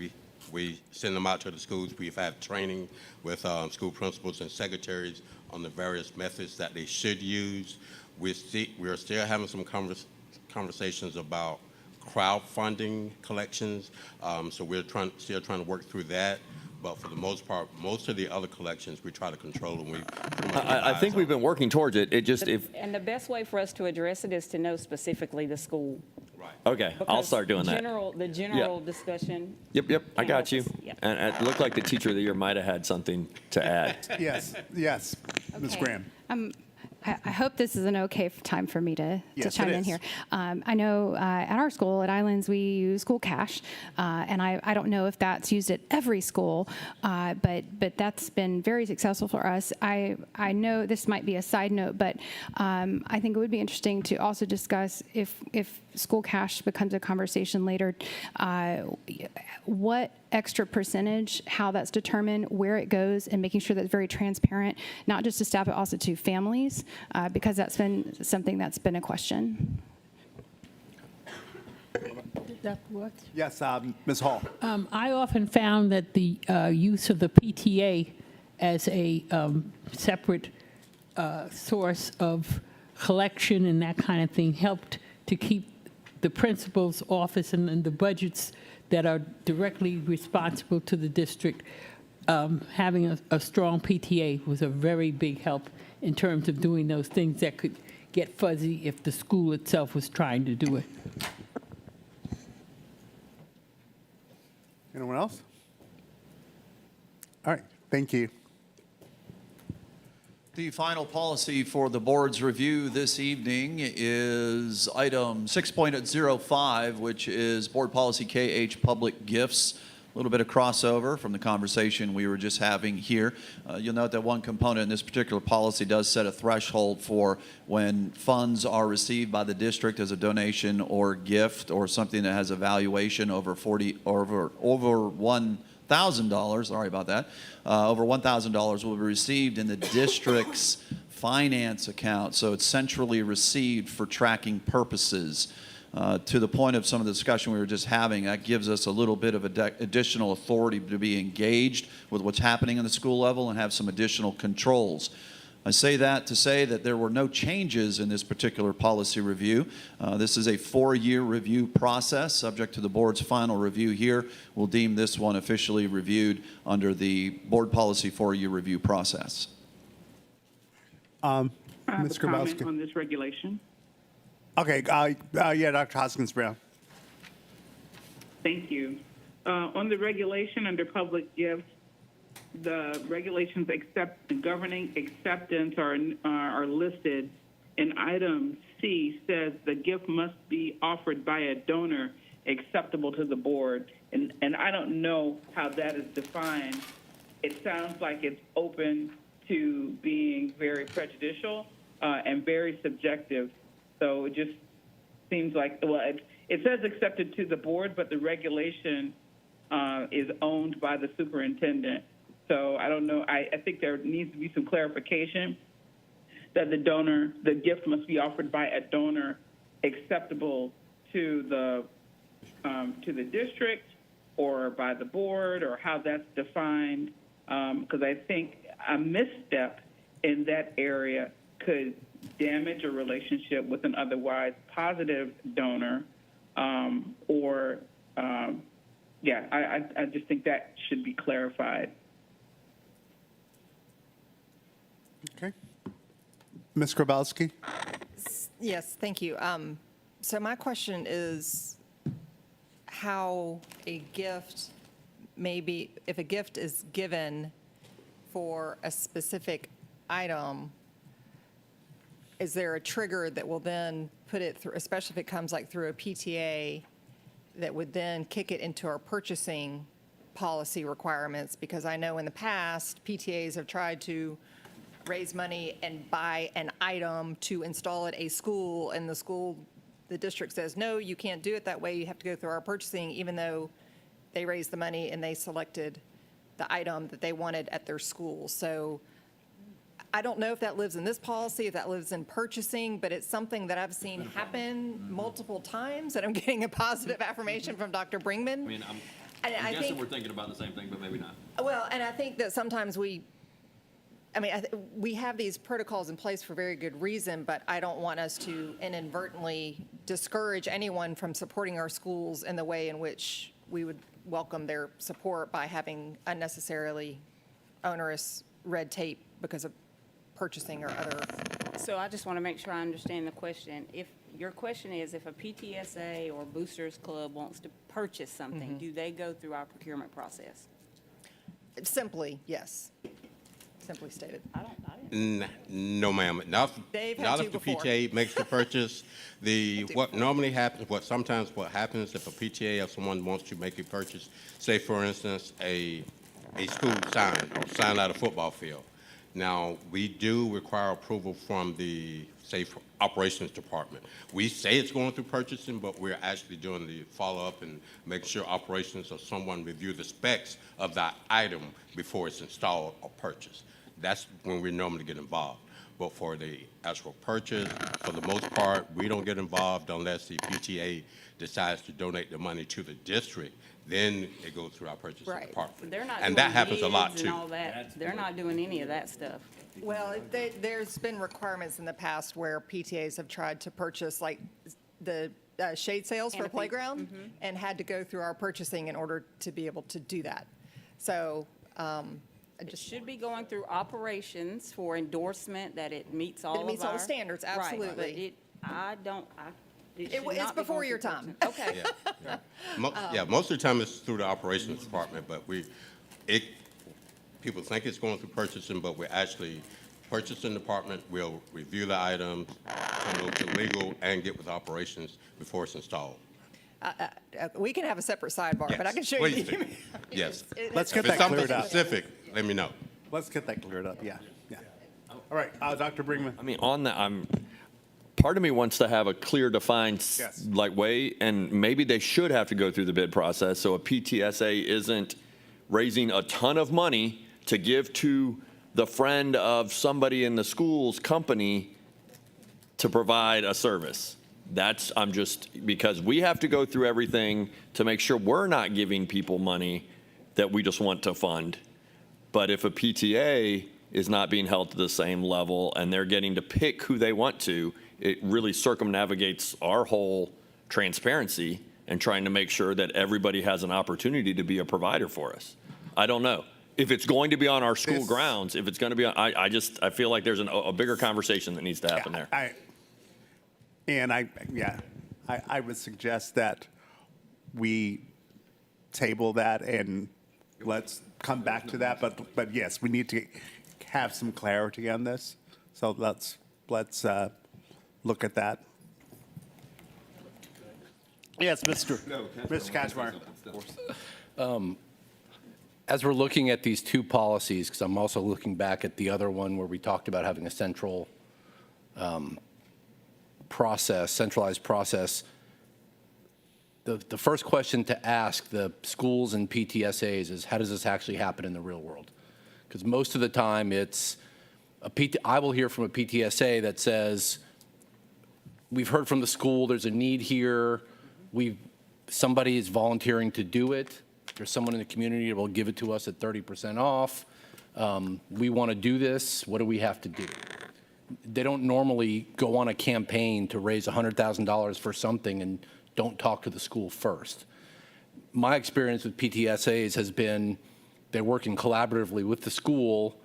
Speaker 15: we send them out to the schools. We've had training with school principals and secretaries on the various methods that they should use. We are still having some conversations about crowdfunding collections, so we're still trying to work through that. But for the most part, most of the other collections, we try to control, and we pretty much
Speaker 12: I think we've been working towards it.
Speaker 2: And the best way for us to address it is to know specifically the school.
Speaker 12: Okay, I'll
Speaker 2: Because
Speaker 12: start doing that.
Speaker 2: The general discussion.
Speaker 12: Yep, I got you.
Speaker 2: Yeah.
Speaker 12: And it looked like the teacher of the year might have had something to add.
Speaker 1: Yes, Ms.
Speaker 9: Okay.
Speaker 1: Graham.
Speaker 9: I hope this is an okay time for me to
Speaker 1: Yes,
Speaker 9: chime
Speaker 1: it
Speaker 9: in
Speaker 1: is.
Speaker 9: here. I know at our school, at Islands, we use school cash, and I don't know if that's used at every school, but that's been very successful for us. I know this might be a side note, but I think it would be interesting to also discuss if school cash becomes a conversation later, what extra percentage, how that's determined, where it goes, and making sure that's very transparent, not just to staff, but also to families, because that's been something that's been a question.
Speaker 6: Dr. Watts?
Speaker 1: Yes, Ms. Hall.
Speaker 6: I often found that the use of the PTA as a separate source of collection and that kind of thing helped to keep the principal's office and the budgets that are directly responsible to the district. Having a strong PTA was a very big help in terms of doing those things that could get fuzzy if the school itself was trying to do it.
Speaker 1: Anyone else? All right, thank you.
Speaker 7: The final policy for the board's review this evening is item 6.05, which is Board Policy KH Public Gifts. A little bit of crossover from the conversation we were just having here. You'll note that one component in this particular policy does set a threshold for when funds are received by the district as a donation or gift or something that has a valuation over $1,000, sorry about that, over $1,000 will be received in the district's finance account, so it's centrally received for tracking purposes. To the point of some of the discussion we were just having, that gives us a little bit of additional authority to be engaged with what's happening in the school level and have some additional controls. I say that to say that there were no changes in this particular policy review. This is a 4-year review process. Subject to the board's final review here, we'll deem this one officially reviewed under the board policy 4-year review process.
Speaker 14: I have
Speaker 1: Ms.
Speaker 14: a comment
Speaker 1: Grabowski.
Speaker 14: on this regulation.
Speaker 1: Okay, yeah, Dr. Hoskins-Brown.
Speaker 14: Thank you. On the regulation under public gifts, the regulations governing acceptance are listed, and item C says the gift must be offered by a donor acceptable to the board. And I don't know how that is defined. It sounds like it's open to being very prejudicial and very subjective. So it just seems like, well, it says accepted to the board, but the regulation is owned by the superintendent. So I don't know. I think there needs to be some clarification that the gift must be offered by a donor acceptable to the district or by the board, or how that's defined, because I think a misstep in that area could damage a relationship with an otherwise positive donor, I just think that should be clarified.
Speaker 1: Okay. Ms. Grabowski?
Speaker 4: Yes, thank you. So my question is how a gift, maybe if a gift is given for a specific item, is there a trigger that will then put it through, especially if it comes like through a PTA, that would then kick it into our purchasing policy requirements? Because I know in the past, PTAs have tried to raise money and buy an item to install at a school, and the district says, no, you can't do it that way, you have to go through our purchasing, even though they raised the money and they selected the item that they wanted at their school. So I don't know if that lives in this policy, if that lives in purchasing, but it's something that I've seen happen multiple times, and I'm getting a positive affirmation from Dr. Brinkman.
Speaker 12: I mean, I'm
Speaker 4: I
Speaker 12: guessing
Speaker 4: think,
Speaker 12: we're thinking about the same thing, but maybe not.
Speaker 4: well, and I think that sometimes we have these protocols in place for very good reason, but I don't want us to inadvertently discourage anyone from supporting our schools in the way in which we would welcome their support by having unnecessarily onerous red tape because of purchasing or other.
Speaker 2: So I just want to make sure I understand the question. If your question is, if a PTSA or Boosters Club wants to purchase something, do they go through our procurement process?
Speaker 4: Simply, yes. Simply stated.
Speaker 15: No, ma'am. Not
Speaker 4: Dave had
Speaker 15: not
Speaker 4: to
Speaker 15: if the
Speaker 4: before.
Speaker 15: PTA makes the purchase. What normally happens, what happens if a PTA or someone wants to make a purchase, say for instance a school sign out a football field. Now we do require approval from the operations department. We say it's going through purchasing, but we're actually doing the follow-up and make sure operations or someone review the specs of that item before it's installed or purchased. That's when we normally get involved. But for the actual purchase, for the most part, we don't get involved unless the PTA decides to donate the money to the district. Then it goes through our purchasing department.
Speaker 2: They're not
Speaker 15: And
Speaker 2: doing
Speaker 15: that happens a lot
Speaker 2: bids
Speaker 15: too.
Speaker 2: and all that. They're not doing any of that stuff.
Speaker 4: Well, there's been requirements in the past where PTAs have tried to purchase like the shade sails for a
Speaker 2: Canopy.
Speaker 4: playground and had to go through our purchasing in order to be able to do that. So
Speaker 2: It should be going through operations for endorsement that it meets all
Speaker 4: That it meets
Speaker 2: of
Speaker 4: all
Speaker 2: our.
Speaker 4: the standards,
Speaker 2: Right, but
Speaker 4: absolutely.
Speaker 2: it should
Speaker 4: It's
Speaker 2: not be
Speaker 4: before
Speaker 2: going
Speaker 4: your
Speaker 2: through
Speaker 4: time.
Speaker 2: purchasing. Okay.
Speaker 15: Most of the time it's through the operations department, but people think it's going through purchasing, but we're actually, purchasing department will review the items, come to legal, and get with operations before it's installed.
Speaker 4: We can have a separate sidebar, but I can show you.
Speaker 15: Please do. Yes.
Speaker 1: Let's get
Speaker 15: If it's
Speaker 1: that
Speaker 15: something
Speaker 1: cleared up.
Speaker 15: specific, let me know.
Speaker 1: Let's get that cleared up, yeah. All right, Dr. Brinkman.
Speaker 12: I mean, on that, part of me wants to have a clear, defined,
Speaker 1: Yes.
Speaker 12: way, and maybe they should have to go through the bid process, so a PTSA isn't raising a ton of money to give to the friend of somebody in the school's company to provide a service. Because we have to go through everything to make sure we're not giving people money that we just want to fund. But if a PTA is not being held to the same level and they're getting to pick who they want to, it really circumnavigates our whole transparency and trying to make sure that everybody has an opportunity to be a provider for us. I don't know. If it's going to be on our school grounds, if it's going to be on, I feel like there's a bigger conversation that needs to happen there.
Speaker 1: I would suggest that we table that and let's come back to that. But yes, we need to have some clarity on this. So let's look at that. Yes, Mr. Kachmar.
Speaker 16: As we're looking at these two policies, because I'm also looking back at the other one where we talked about having a central centralized process, the first question to ask the schools and PTSAs is, how does this actually happen in the real world? Because most of the time I will hear from a PTSA that says, we've heard from the school, there's a need here, somebody is volunteering to do it, there's someone in the community that will give it to us at 30% off. We want to do this. What do we have to do? They don't normally go on a campaign to raise $100,000 for something and don't talk to the school first. My experience with PTSAs has been they're working collaboratively with the school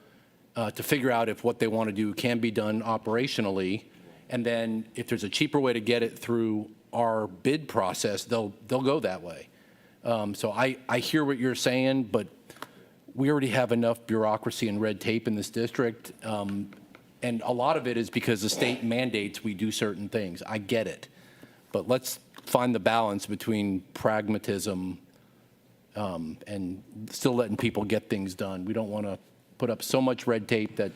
Speaker 16: to figure out if what they want to do can be done operationally. And then if there's a cheaper way to get it through our bid process, they'll go that way. So I hear what you're saying, but we already have enough bureaucracy and red tape in this district. And a lot of it is because the state mandates we do certain things. I get it. But let's find the balance between pragmatism and still letting people get things done. We don't want to put up so much red tape that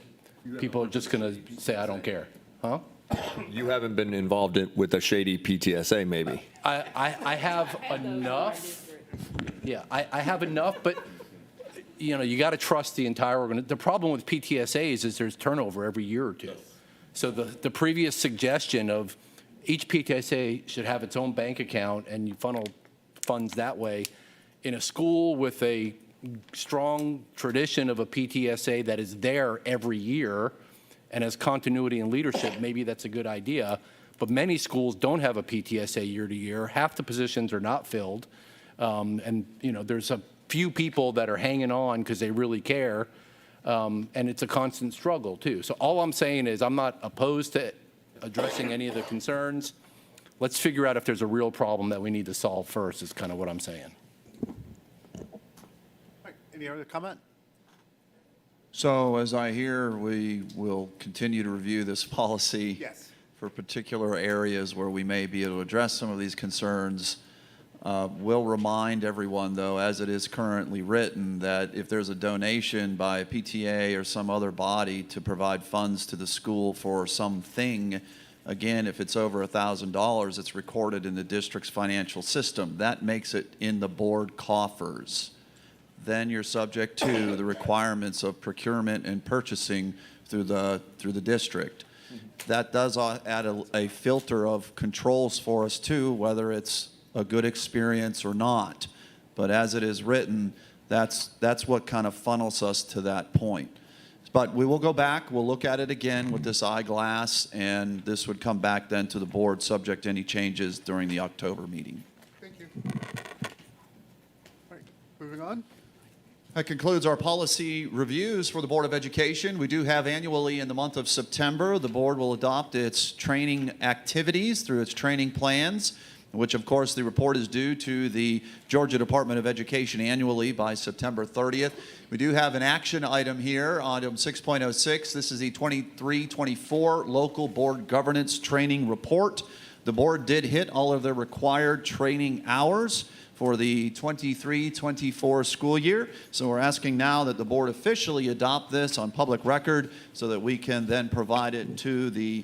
Speaker 16: people are just going to say, I don't care. Huh?
Speaker 12: You haven't been involved with a shady PTSA, maybe?
Speaker 16: I have enough. Yeah, I have enough, but you got to trust the entire organization. The problem with PTSAs is there's turnover every year or two. So the previous suggestion of each PTSA should have its own bank account and you funnel funds that way. In a school with a strong tradition of a PTSA that is there every year and has continuity and leadership, maybe that's a good idea. But many schools don't have a PTSA year to year. Half the positions are not filled. And there's a few people that are hanging on because they really care. And it's a constant struggle, too. So all I'm saying is I'm not opposed to addressing any of the concerns. Let's figure out if there's a real problem that we need to solve first is kind of what I'm saying.
Speaker 1: Any other comment?
Speaker 7: So as I hear, we will continue to review this policy
Speaker 1: Yes.
Speaker 7: for particular areas where we may be able to address some of these concerns. We'll remind everyone, though, as it is currently written, that if there's a donation by a PTA or some other body to provide funds to the school for something, again, if it's over $1,000, it's recorded in the district's financial system. That makes it in the board coffers. Then you're subject to the requirements of procurement and purchasing through the district. That does add a filter of controls for us, too, whether it's a good experience or not. But as it is written, that's what kind of funnels us to that point. But we will go back, we'll look at it again with this eyeglass, and this would come back then to the board subject to any changes during the October meeting.
Speaker 1: Thank you. All right, moving on.
Speaker 7: That concludes our policy reviews for the Board of Education. We do have annually in the month of September, the board will adopt its training activities through its training plans, which of course the report is due to the Georgia Department of Education annually by September 30th. We do have an action item here, item 6.06. This is the 23-24 Local Board Governance Training Report. The board did hit all of their required training hours for the 23-24 school year. So we're asking now that the board officially adopt this on public record so that we can then provide it to the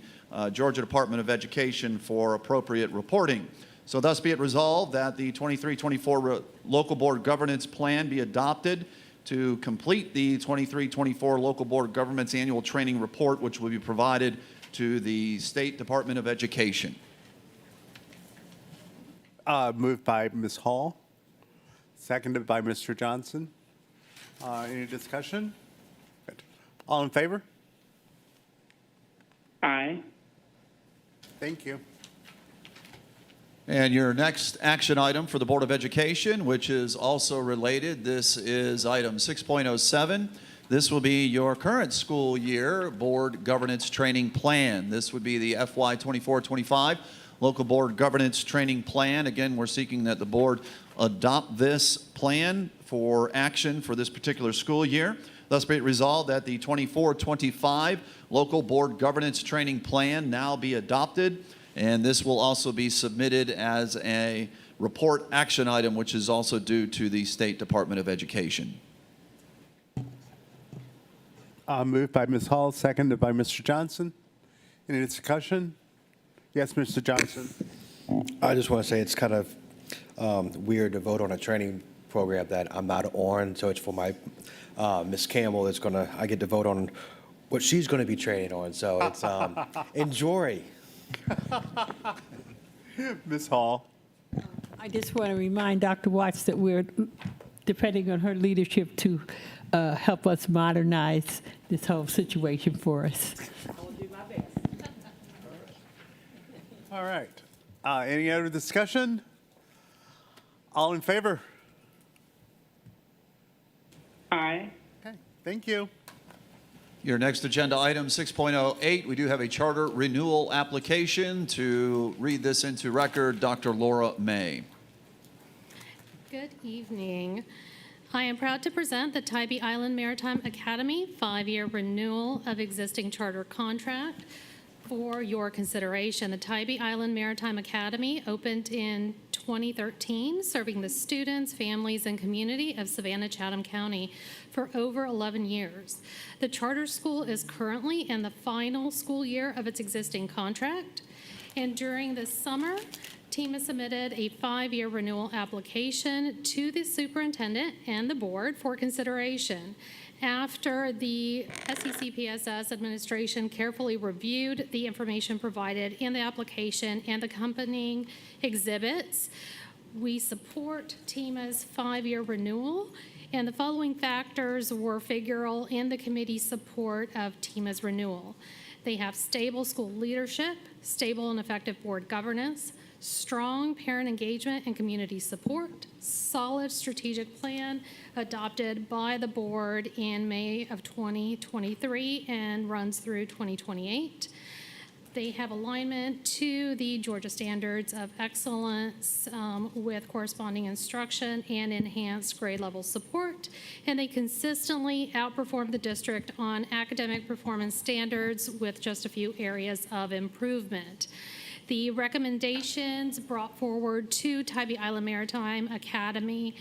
Speaker 7: Georgia Department of Education for appropriate reporting. So thus be it resolved that the 23-24 local board governance plan be adopted to complete the 23-24 local board government's annual training report, which will be provided to the State Department of Education.
Speaker 1: Moved by Ms. Hall, seconded by Mr. Johnson. Any discussion? Good. All in favor?
Speaker 14: Aye.
Speaker 1: Thank you.
Speaker 7: And your next action item for the Board of Education, which is also related, this is item 6.07. This will be your current school year board governance training plan. This would be the FY 24-25 local board governance training plan. Again, we're seeking that the board adopt this plan for action for this particular school year. Thus be it resolved that the 24-25 local board governance training plan now be adopted. And this will also be submitted as a report action item, which is also due to the State Department of Education.
Speaker 1: Moved by Ms. Hall, seconded by Mr. Johnson. Any discussion? Yes, Mr. Johnson.
Speaker 13: I just want to say it's kind of weird to vote on a training program that I'm not on. So it's for my Ms. Campbell. I get to vote on what she's going to be training on. So it's enjoy.
Speaker 1: Ms. Hall.
Speaker 6: I just want to remind Dr. Watts that we're depending on her leadership to help us modernize this whole situation for us.
Speaker 2: I will do my best.
Speaker 1: All right. Any other discussion? All in favor?
Speaker 14: Aye.
Speaker 1: Okay, thank you.
Speaker 7: Your next agenda item, 6.08, we do have a charter renewal application. To read this into record, Dr. Laura May.
Speaker 3: Good evening. I am proud to present the Tybee Island Maritime Academy 5-year renewal of existing charter contract for your consideration. The Tybee Island Maritime Academy opened in 2013, serving the students, families, and community of Savannah-Chatham County for over 11 years. The charter school is currently in the final school year of its existing contract, and during the summer, TEMA submitted a 5-year renewal application to the superintendent and the board for consideration. After the SECPSS administration carefully reviewed the information provided in the application and the accompanying exhibits, we support TEMA's 5-year renewal, and the following factors were figural in the committee's support of TEMA's renewal. They have stable school leadership, stable and effective board governance, strong parent engagement and community support, solid strategic plan adopted by the board in May of 2023 and runs through 2028. They have alignment to the Georgia Standards of Excellence with corresponding instruction and enhanced grade level support, and they consistently outperform the district on academic performance standards with just a few areas of improvement. The recommendations brought forward to Tybee Island Maritime Academy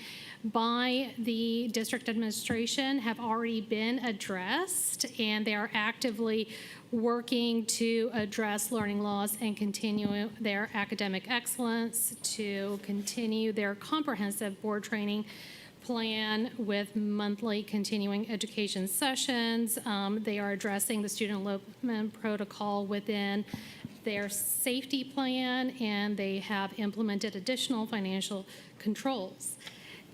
Speaker 3: by the district administration have already been addressed, and they are actively working to address learning loss and continue their academic excellence, to continue their comprehensive board training plan with monthly continuing education sessions. They are addressing the student elopement protocol within their safety plan, and they have implemented additional financial controls.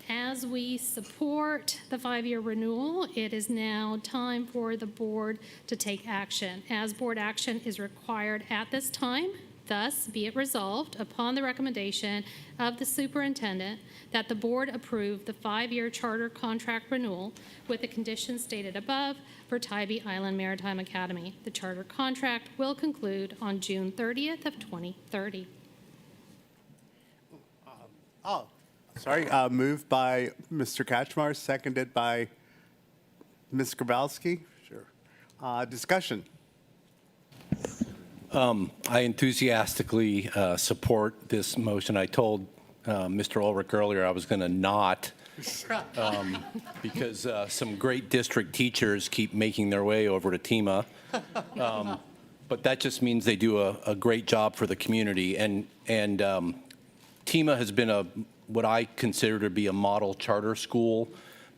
Speaker 3: As we support the 5-year renewal, it is now time for the board to take action. As board action is required at this time, thus be it resolved upon the recommendation of the superintendent that the board approve the 5-year charter contract renewal with the conditions stated above for Tybee Island Maritime Academy. The charter contract will conclude on June 30th of 2030.
Speaker 1: Sorry, moved by Mr. Kachmar, seconded by Ms. Grabowski. Sure. Discussion.
Speaker 16: I enthusiastically support this motion. I told Mr. Ulrich earlier I was going to not because some great district teachers keep making their way over to TEMA. But that just means they do a great job for the community. And TEMA has been what I consider to be a model charter school.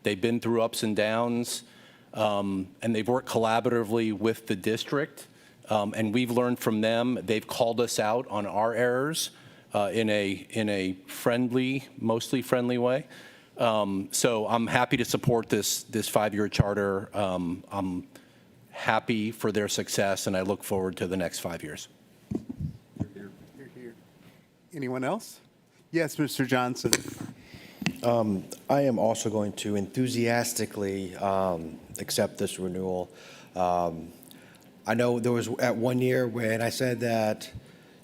Speaker 16: They've been through ups and downs, and they've worked collaboratively with the district. And we've learned from them. They've called us out on our errors in a friendly, mostly friendly way. So I'm happy to support this 5-year charter. I'm happy for their success, and I look forward to the next 5 years.
Speaker 1: You're here. Anyone else? Yes, Mr. Johnson.
Speaker 13: I am also going to enthusiastically accept this renewal. I know there was at 1 year when I said that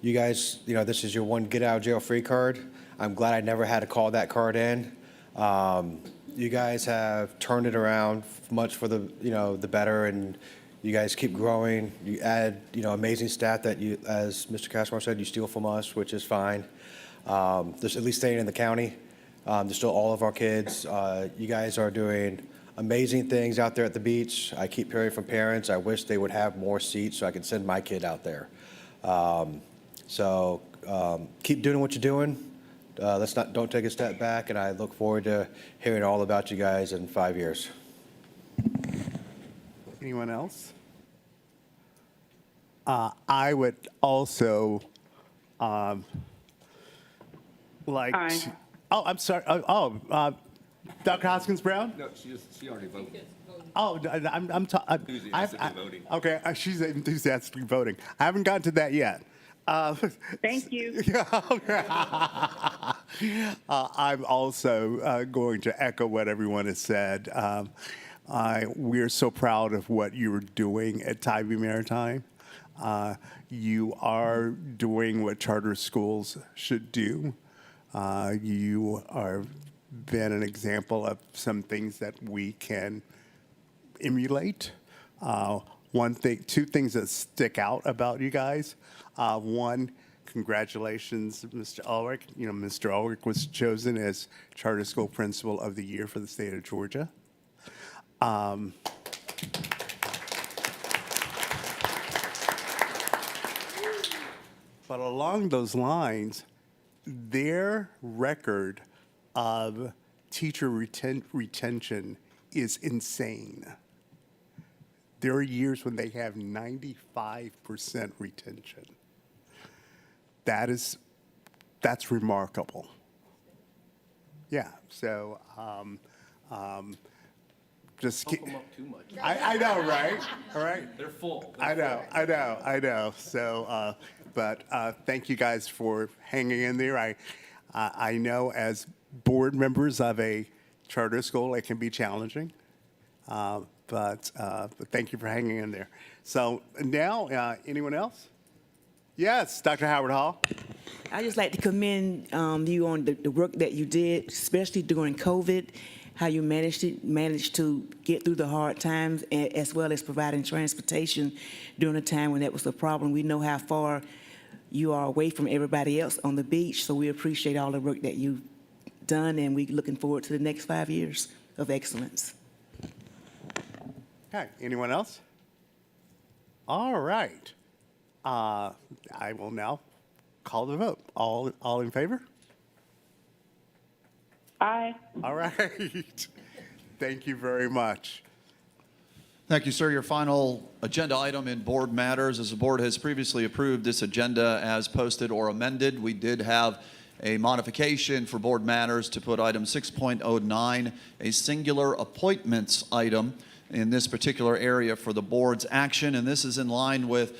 Speaker 13: you guys, this is your one get out of jail free card. I'm glad I never had to call that card in. You guys have turned it around much for the better, and you guys keep growing. You add, amazing staff that you, as Mr. Cashmore said, you steal from us, which is fine. Just at least staying in the county. There's still all of our kids. You guys are doing amazing things out there at the beach. I keep hearing from parents, I wish they would have more seats so I can send my kid out there. So keep doing what you're doing. Don't take a step back, and I look forward to hearing all about you guys in 5 years.
Speaker 1: Anyone else? I would also like
Speaker 14: Aye.
Speaker 1: to, oh, I'm sorry. Dr. Hoskins Brown?
Speaker 17: No, she already voted.
Speaker 1: Oh, I'm
Speaker 17: Enthusiastically voting.
Speaker 1: Okay, she's enthusiastically voting. I haven't gotten to that yet.
Speaker 14: Thank you.
Speaker 1: I'm also going to echo what everyone has said. We're so proud of what you're doing at Tybee Maritime. You are doing what charter schools should do. You are been an example of some things that we can emulate. Two things that stick out about you guys. One, congratulations, Mr. Ulrich. You know, Mr. Ulrich was chosen as Charter School Principal of the Year for the state of Georgia. But along those lines, their record of teacher retention is insane. There are years when they have 95% retention. That's remarkable. Yeah, so just
Speaker 16: Pump them up too much.
Speaker 1: I know, right? All right.
Speaker 16: They're full.
Speaker 1: I know. So, but thank you guys for hanging in there. I know as board members of a charter school, it can be challenging. But thank you for hanging in there. So now, anyone else? Yes, Dr. Howard Hall.
Speaker 18: I'd just like to commend you on the work that you did, especially during COVID, how you managed to get through the hard times, as well as providing transportation during a time when that was a problem. We know how far you are away from everybody else on the beach, so we appreciate all the work that you've done, and we're looking forward to the next 5 years of excellence.
Speaker 1: Okay, anyone else? All right. I will now call the vote. All in favor?
Speaker 14: Aye.
Speaker 1: All right. Thank you very much.
Speaker 7: Thank you, sir. Your final agenda item in board matters. As the board has previously approved this agenda as posted or amended, we did have a modification for board matters to put item 6.09, a singular appointments item in this particular area for the board's action, and this is in line with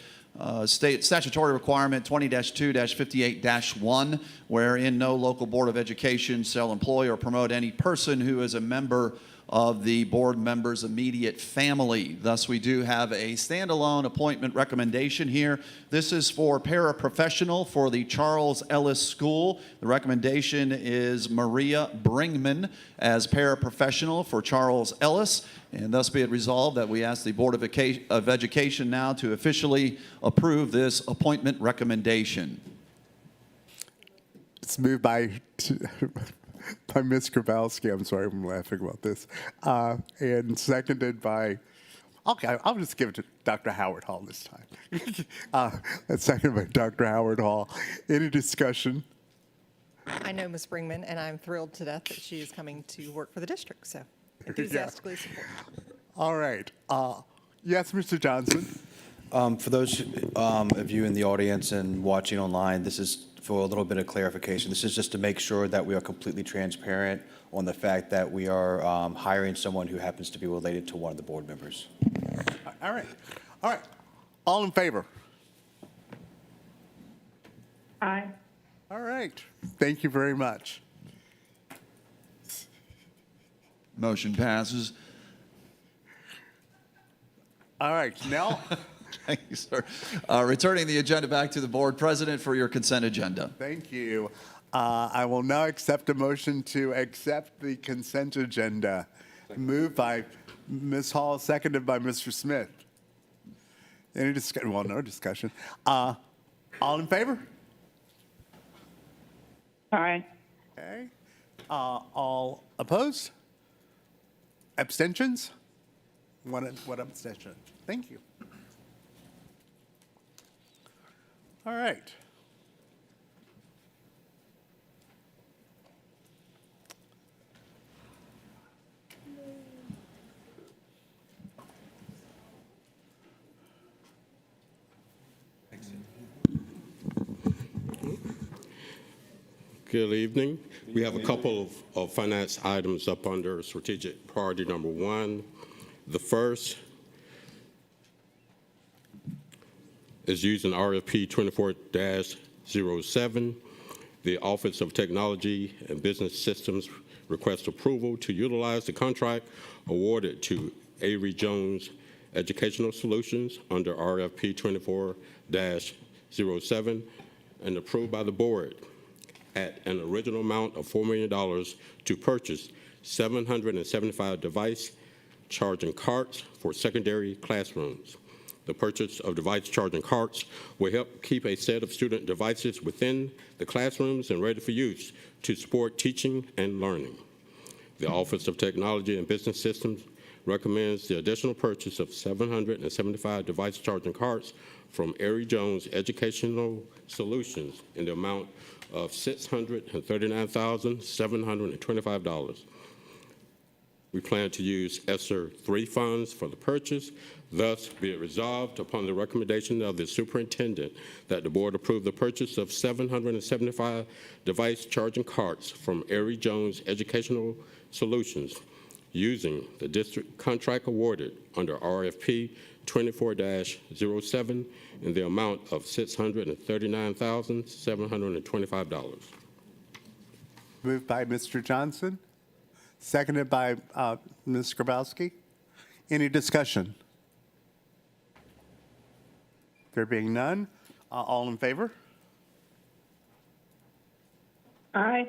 Speaker 7: state statutory requirement 20-2-58-1, wherein no local board of education shall employ or promote any person who is a member of the board member's immediate family. Thus, we do have a standalone appointment recommendation here. This is for paraprofessional for the Charles Ellis School. The recommendation is Maria Bringman as paraprofessional for Charles Ellis. And thus be it resolved that we ask the Board of Education now to officially approve this appointment recommendation.
Speaker 1: It's moved by Ms. Kowalski. I'm sorry, I'm laughing about this. And seconded by, okay, I'll just give it to Dr. Howard Hall this time. That's seconded by Dr. Howard Hall. Any discussion?
Speaker 4: I know Ms. Bringman, and I'm thrilled to death that she is coming to work for the district, so enthusiastically support.
Speaker 1: All right. Yes, Mr. Johnson.
Speaker 13: For those of you in the audience and watching online, this is for a little bit of clarification. This is just to make sure that we are completely transparent on the fact that we are hiring someone who happens to be related to one of the board members.
Speaker 1: All right. All right. All in favor?
Speaker 14: Aye.
Speaker 1: All right. Thank you very much.
Speaker 7: Motion passes.
Speaker 1: All right. Now.
Speaker 7: Thank you, sir. Returning the agenda back to the board president for your consent agenda.
Speaker 1: Thank you. I will now accept a motion to accept the consent agenda. Moved by Ms. Hall, seconded by Mr. Smith. Any discussion? Well, no discussion. All in favor?
Speaker 14: Aye.
Speaker 1: Okay. All opposed? Abstentions? One abstention. Thank you. All right.
Speaker 15: Good evening. We have a couple of finance items up under strategic priority number 1. The first is using RFP 24-07. The Office of Technology and Business Systems requests approval to utilize the contract awarded to Avery Jones Educational Solutions under RFP 24-07 and approved by the board at an original amount of $4 million to purchase 775 device charging carts for secondary classrooms. The purchase of device charging carts will help keep a set of student devices within the classrooms and ready for use to support teaching and learning. The Office of Technology and Business Systems recommends the additional purchase of 775 device charging carts from Avery Jones Educational Solutions in the amount of $639,725. We plan to use ESSER 3 funds for the purchase. Thus, be it resolved upon the recommendation of the superintendent that the board approve the purchase of 775 device charging carts from Avery Jones Educational Solutions using the district contract awarded under RFP 24-07 in the amount of $639,725.
Speaker 1: Moved by Mr. Johnson, seconded by Ms. Grabowski. Any discussion? There being none, all in favor?
Speaker 14: Aye.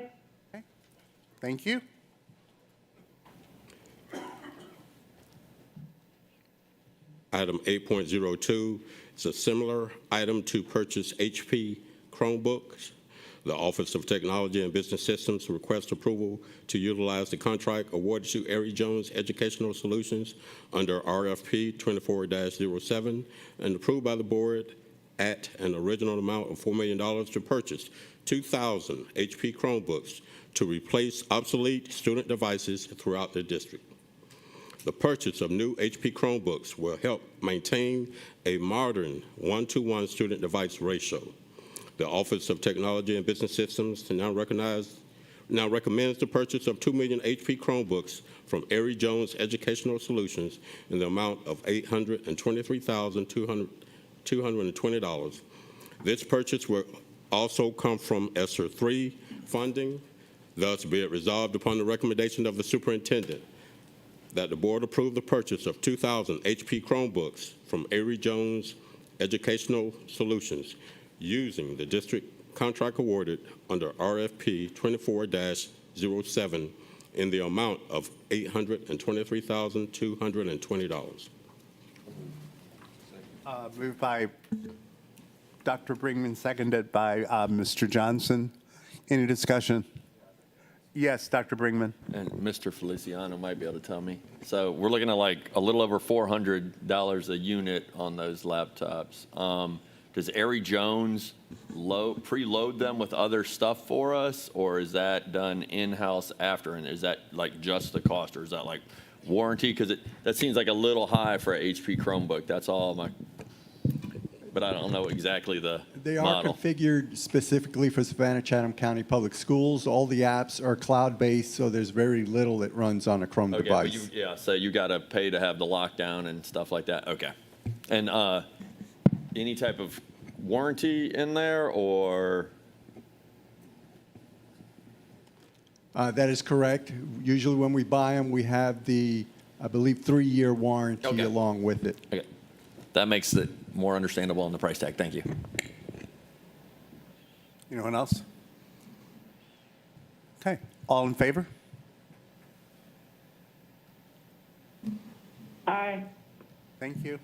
Speaker 1: Thank you.
Speaker 15: Item 8.02 is a similar item to purchase HP Chromebooks. The Office of Technology and Business Systems requests approval to utilize the contract awarded to Avery Jones Educational Solutions under RFP 24-07 and approved by the board at an original amount of $4 million to purchase 2,000 HP Chromebooks to replace obsolete student devices throughout the district. The purchase of new HP Chromebooks will help maintain a modern 1-to-1 student device ratio. The Office of Technology and Business Systems now recommends the purchase of 2 million HP Chromebooks from Avery Jones Educational Solutions in the amount of $823,220. This purchase will also come from ESSER 3 funding. Thus, be it resolved upon the recommendation of the superintendent that the board approve the purchase of 2,000 HP Chromebooks from Avery Jones Educational Solutions using the district contract awarded under RFP 24-07 in the amount of $823,220.
Speaker 1: Moved by Dr. Brinkman, seconded by Mr. Johnson. Any discussion? Yes, Dr. Brinkman.
Speaker 12: And Mr. Feliciano might be able to tell me. So we're looking at like a little over $400 a unit on those laptops. Does Avery Jones preload them with other stuff for us, or is that done in-house after? And is that like just the cost, or is that like warranty? Because that seems like a little high for an HP Chromebook. That's all but I don't know exactly the
Speaker 19: They are
Speaker 12: model.
Speaker 19: configured specifically for Savannah-Chatham County Public Schools. All the apps are cloud-based, so there's very little that runs on a Chrome
Speaker 12: Okay,
Speaker 19: device.
Speaker 12: but so you got to pay to have the lockdown and stuff like that. Okay. And any type of warranty in there, or?
Speaker 19: That is correct. Usually when we buy them, we have the, I believe, 3-year warranty along with it.
Speaker 12: Okay. That makes it more understandable on the price tag. Thank you.
Speaker 1: Anyone else? Okay, all in favor?
Speaker 14: Aye.
Speaker 1: Thank you.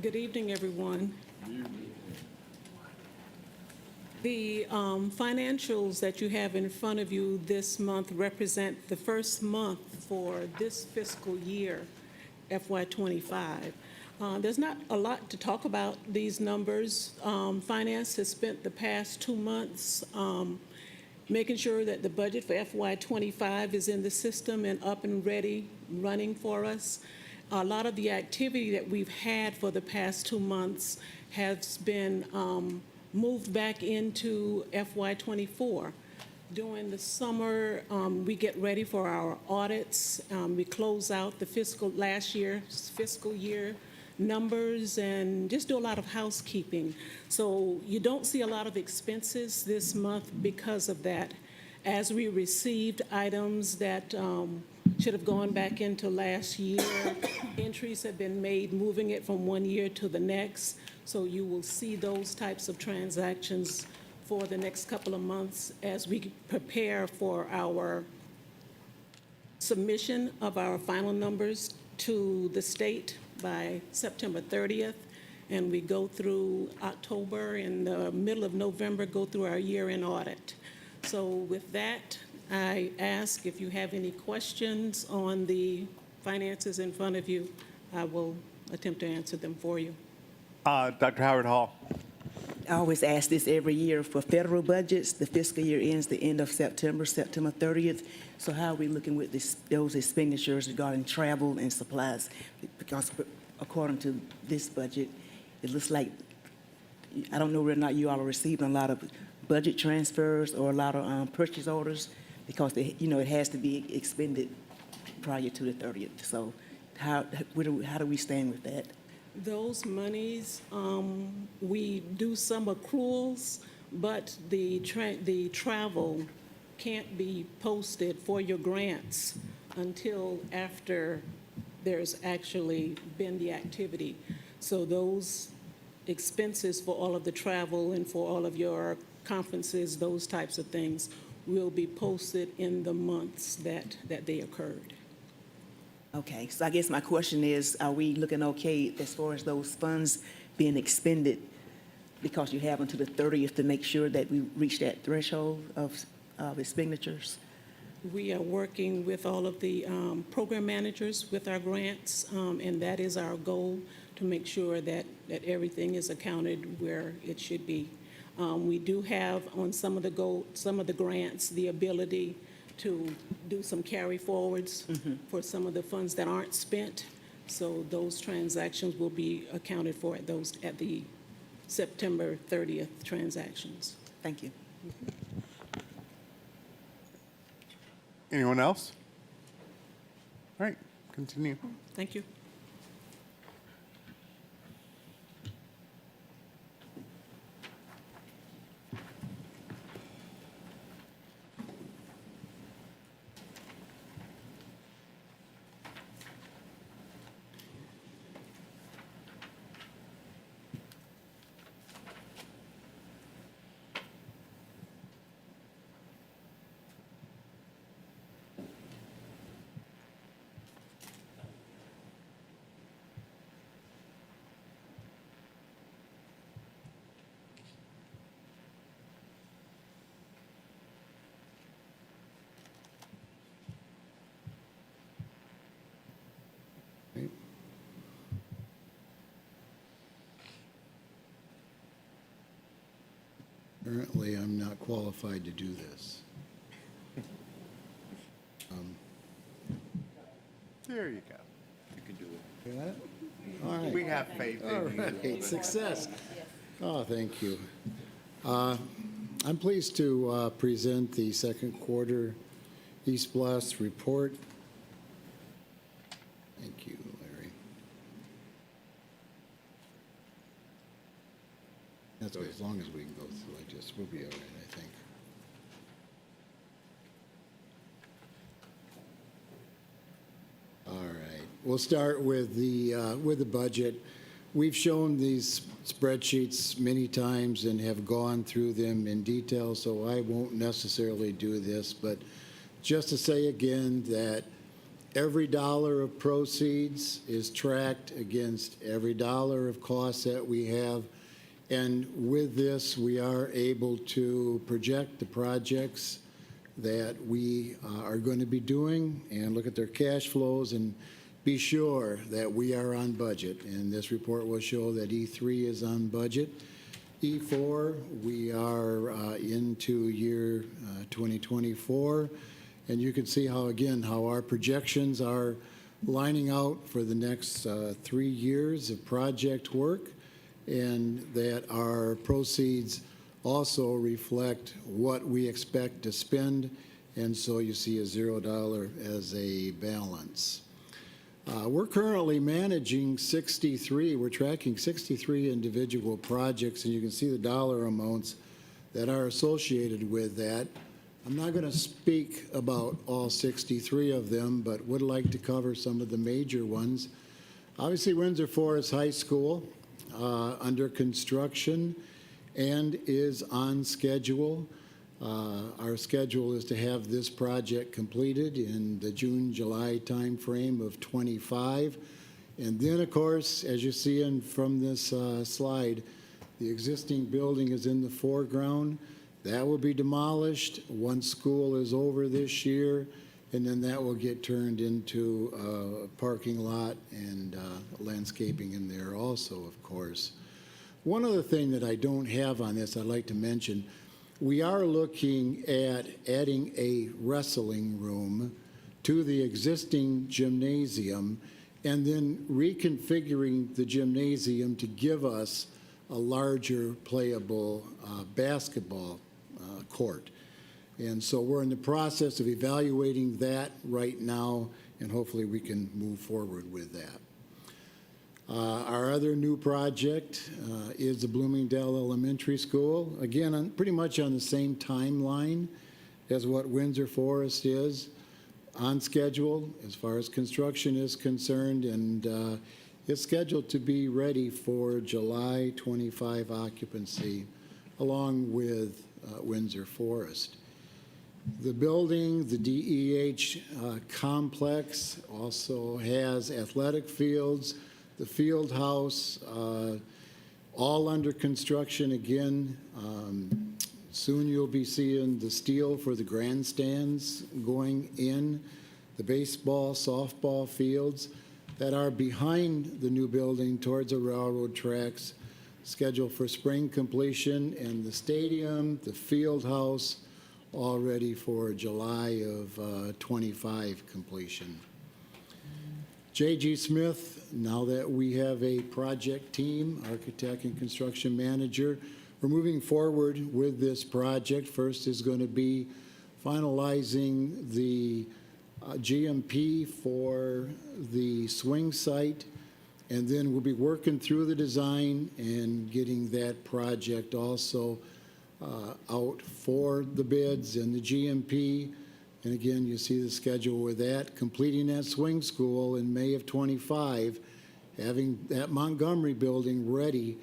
Speaker 20: Good evening, everyone. The financials that you have in front of you this month represent the first month for this fiscal year, FY25. There's not a lot to talk about these numbers. Finance has spent the past 2 months making sure that the budget for FY25 is in the system and up and ready, running for us. A lot of the activity that we've had for the past 2 months has been moved back into FY24. During the summer, we get ready for our audits. We close out the last year's fiscal year numbers and just do a lot of housekeeping. So you don't see a lot of expenses this month because of that. As we received items that should have gone back into last year, entries have been made, moving it from one year to the next. So you will see those types of transactions for the next couple of months as we prepare for our submission of our final numbers to the state by September 30th. And we go through October, in the middle of November, go through our year-end audit. So with that, I ask if you have any questions on the finances in front of you, I will attempt to answer them for you.
Speaker 1: Dr. Howard Hall.
Speaker 18: I always ask this every year for federal budgets. The fiscal year ends the end of September, September 30th. So how are we looking with those expenditures regarding travel and supplies? Because according to this budget, it looks like, I don't know whether or not you all are receiving a lot of budget transfers or a lot of purchase orders, because it has to be expended prior to the 30th. So how do we stand with that?
Speaker 20: Those monies, we do some accruals, but the travel can't be posted for your grants until after there's actually been the activity. So those expenses for all of the travel and for all of your conferences, those types of things, will be posted in the months that they occurred.
Speaker 18: Okay, so I guess my question is, are we looking okay as far as those funds being expended? Because you have until the 30th to make sure that we reach that threshold of expenditures?
Speaker 20: We are working with all of the program managers with our grants, and that is our goal, to make sure that everything is accounted where it should be. We do have on some of the grants the ability to do some carry forwards for some of the funds that aren't spent. So those transactions will be accounted for at the September 30th transactions.
Speaker 18: Thank you.
Speaker 1: Anyone else? All right, continue.
Speaker 20: Thank you.
Speaker 21: Apparently, I'm not qualified to do this.
Speaker 1: There you go.
Speaker 21: You can do it. Yeah? All right.
Speaker 1: We have faith in
Speaker 21: All
Speaker 1: you.
Speaker 21: right, success. Oh, thank you. I'm pleased to present the second quarter East Blast report. Thank you, Larry. That's as long as we can go through, we'll be all right, I think. All right, we'll start with the budget. We've shown these spreadsheets many times and have gone through them in detail, so I won't necessarily do this, but just to say again that every dollar of proceeds is tracked against every dollar of costs that we have. And with this, we are able to project the projects that we are going to be doing and look at their cash flows and be sure that we are on budget, and this report will show that E3 is on budget. E4, we are into year 2024, and you can see how, again, how our projections are lining out for the next 3 years of project work, and that our proceeds also reflect what we expect to spend, and so you see a $0 as a balance. We're currently managing 63, we're tracking 63 individual projects, and you can see the dollar amounts that are associated with that. I'm not going to speak about all 63 of them, but would like to cover some of the major ones. Obviously, Windsor Forest High School, under construction and is on schedule. Our schedule is to have this project completed in the June-July timeframe of '25. And then, of course, as you see from this slide, the existing building is in the foreground. That will be demolished once school is over this year, and then that will get turned into a parking lot and landscaping in there also, of course. One other thing that I don't have on this I'd like to mention, we are looking at adding a wrestling room to the existing gymnasium and then reconfiguring the gymnasium to give us a larger playable basketball court. And so we're in the process of evaluating that right now, and hopefully we can move forward with that. Our other new project is the Bloomingdale Elementary School. Again, pretty much on the same timeline as what Windsor Forest is, on schedule as far as construction is concerned, and it's scheduled to be ready for July 25 occupancy, along with Windsor Forest. The building, the DEH complex, also has athletic fields, the field house, all under construction again. Soon you'll be seeing the steel for the grandstands going in, the baseball, softball fields that are behind the new building towards the railroad tracks, scheduled for spring completion, and the stadium, the field house, all ready for July of 25 completion. J.G. Smith, now that we have a project team, architect and construction manager, we're moving forward with this project. First is going to be finalizing the GMP for the swing site, and then we'll be working through the design and getting that project also out for the bids and the GMP. And again, you see the schedule with that, completing that swing school in May of '25, having that Montgomery building ready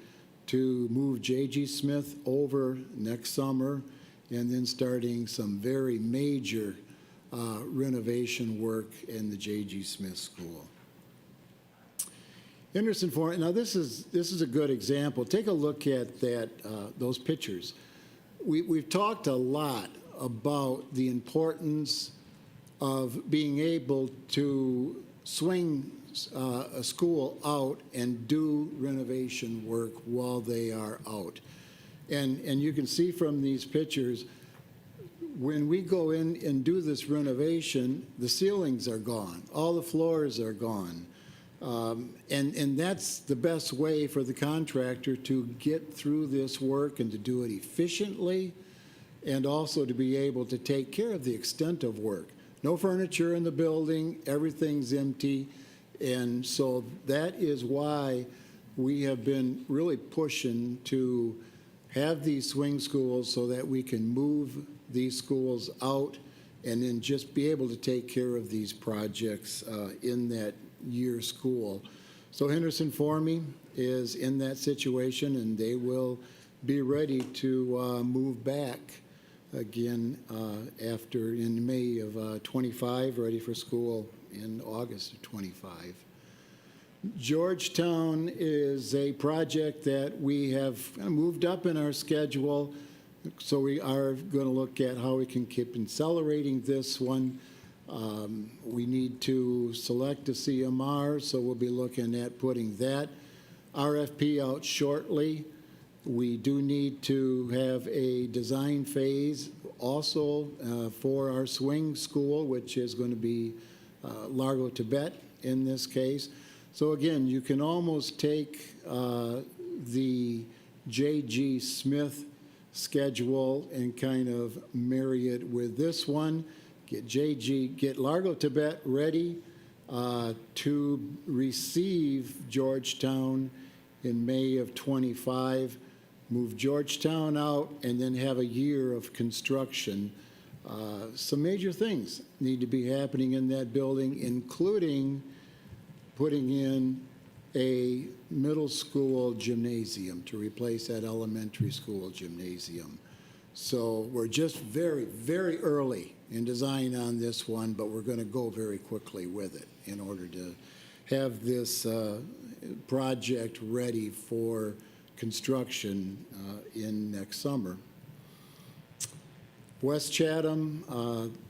Speaker 21: to move J.G. Smith over next summer, and then starting some very major renovation work in the J.G. Smith School. Henderson Forest, now this is a good example. Take a look at that, those pictures. We've talked a lot about the importance of being able to swing a school out and do renovation work while they are out. And you can see from these pictures, when we go in and do this renovation, the ceilings are gone, all the floors are gone. And that's the best way for the contractor to get through this work and to do it efficiently, and also to be able to take care of the extent of work. No furniture in the building, everything's empty, and so that is why we have been really pushing to have these swing schools so that we can move these schools out and then just be able to take care of these projects in that year school. So Henderson Forming is in that situation, and they will be ready to move back again after in May of 25, ready for school in August of 25. Georgetown is a project that we have moved up in our schedule, so we are going to look at how we can keep accelerating this one. We need to select a CMR, so we'll be looking at putting that RFP out shortly. We do need to have a design phase also for our swing school, which is going to be Largo Tibet in this case. So again, you can almost take the J.G. Smith schedule and kind of marry it with this one. Get Largo Tibet ready to receive Georgetown in May of 25, move Georgetown out, and then have a year of construction. Some major things need to be happening in that building, including putting in a middle school gymnasium to replace that elementary school gymnasium. So we're just very, very early in design on this one, but we're going to go very quickly with it in order to have this project ready for construction in next summer. West Chatham,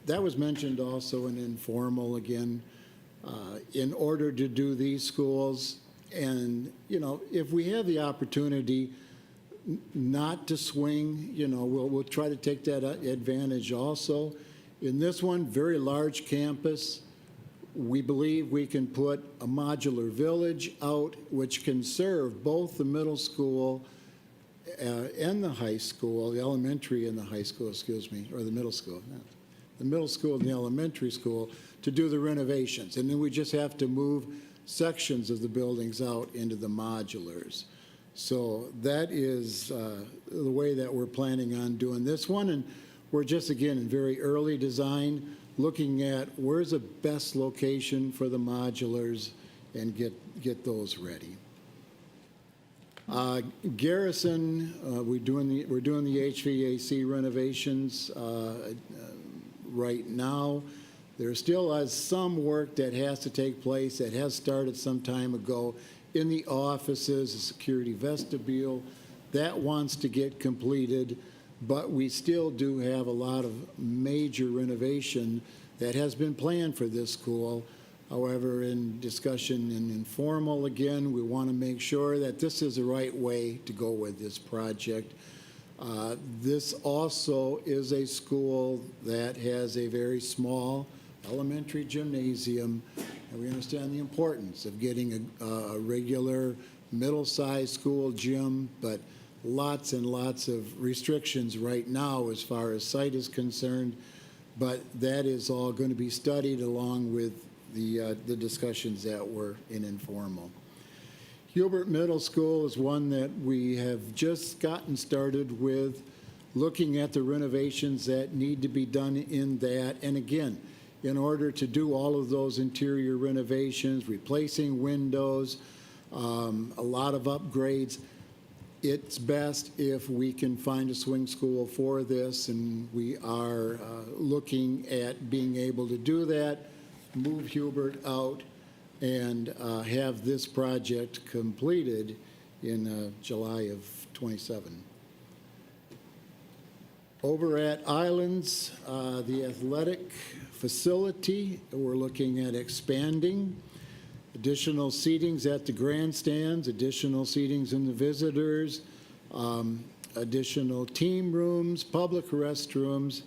Speaker 21: that was mentioned also in informal again. In order to do these schools, and, you know, if we have the opportunity not to swing, you know, we'll try to take that advantage also. In this one, very large campus, we believe we can put a modular village out which can serve both the middle school and the high school, the elementary and the high school, excuse me, or the middle school. The middle school and the elementary school to do the renovations. And then we just have to move sections of the buildings out into the modulars. So that is the way that we're planning on doing this one. And we're just, again, in very early design, looking at where's the best location for the modulars and get those ready. Garrison, we're doing the HVAC renovations right now. There still is some work that has to take place that has started some time ago in the offices, the security vestibule. That wants to get completed, but we still do have a lot of major renovation that has been planned for this school. However, in discussion and informal, again, we want to make sure that this is the right way to go with this project. This also is a school that has a very small elementary gymnasium, and we understand the importance of getting a regular middle-sized school gym, but lots and lots of restrictions right now as far as site is concerned, but that is all going to be studied along with the discussions that were in informal. Hubert Middle School is one that we have just gotten started with, looking at the renovations that need to be done in that. And again, in order to do all of those interior renovations, replacing windows, a lot of upgrades, it's best if we can find a swing school for this, and we are looking at being able to do that, move Hubert out, and have this project completed in July of 27. Over at Islands, the athletic facility, we're looking at expanding. Additional seatings at the grandstands, additional seatings in the visitors, additional team rooms, public restrooms.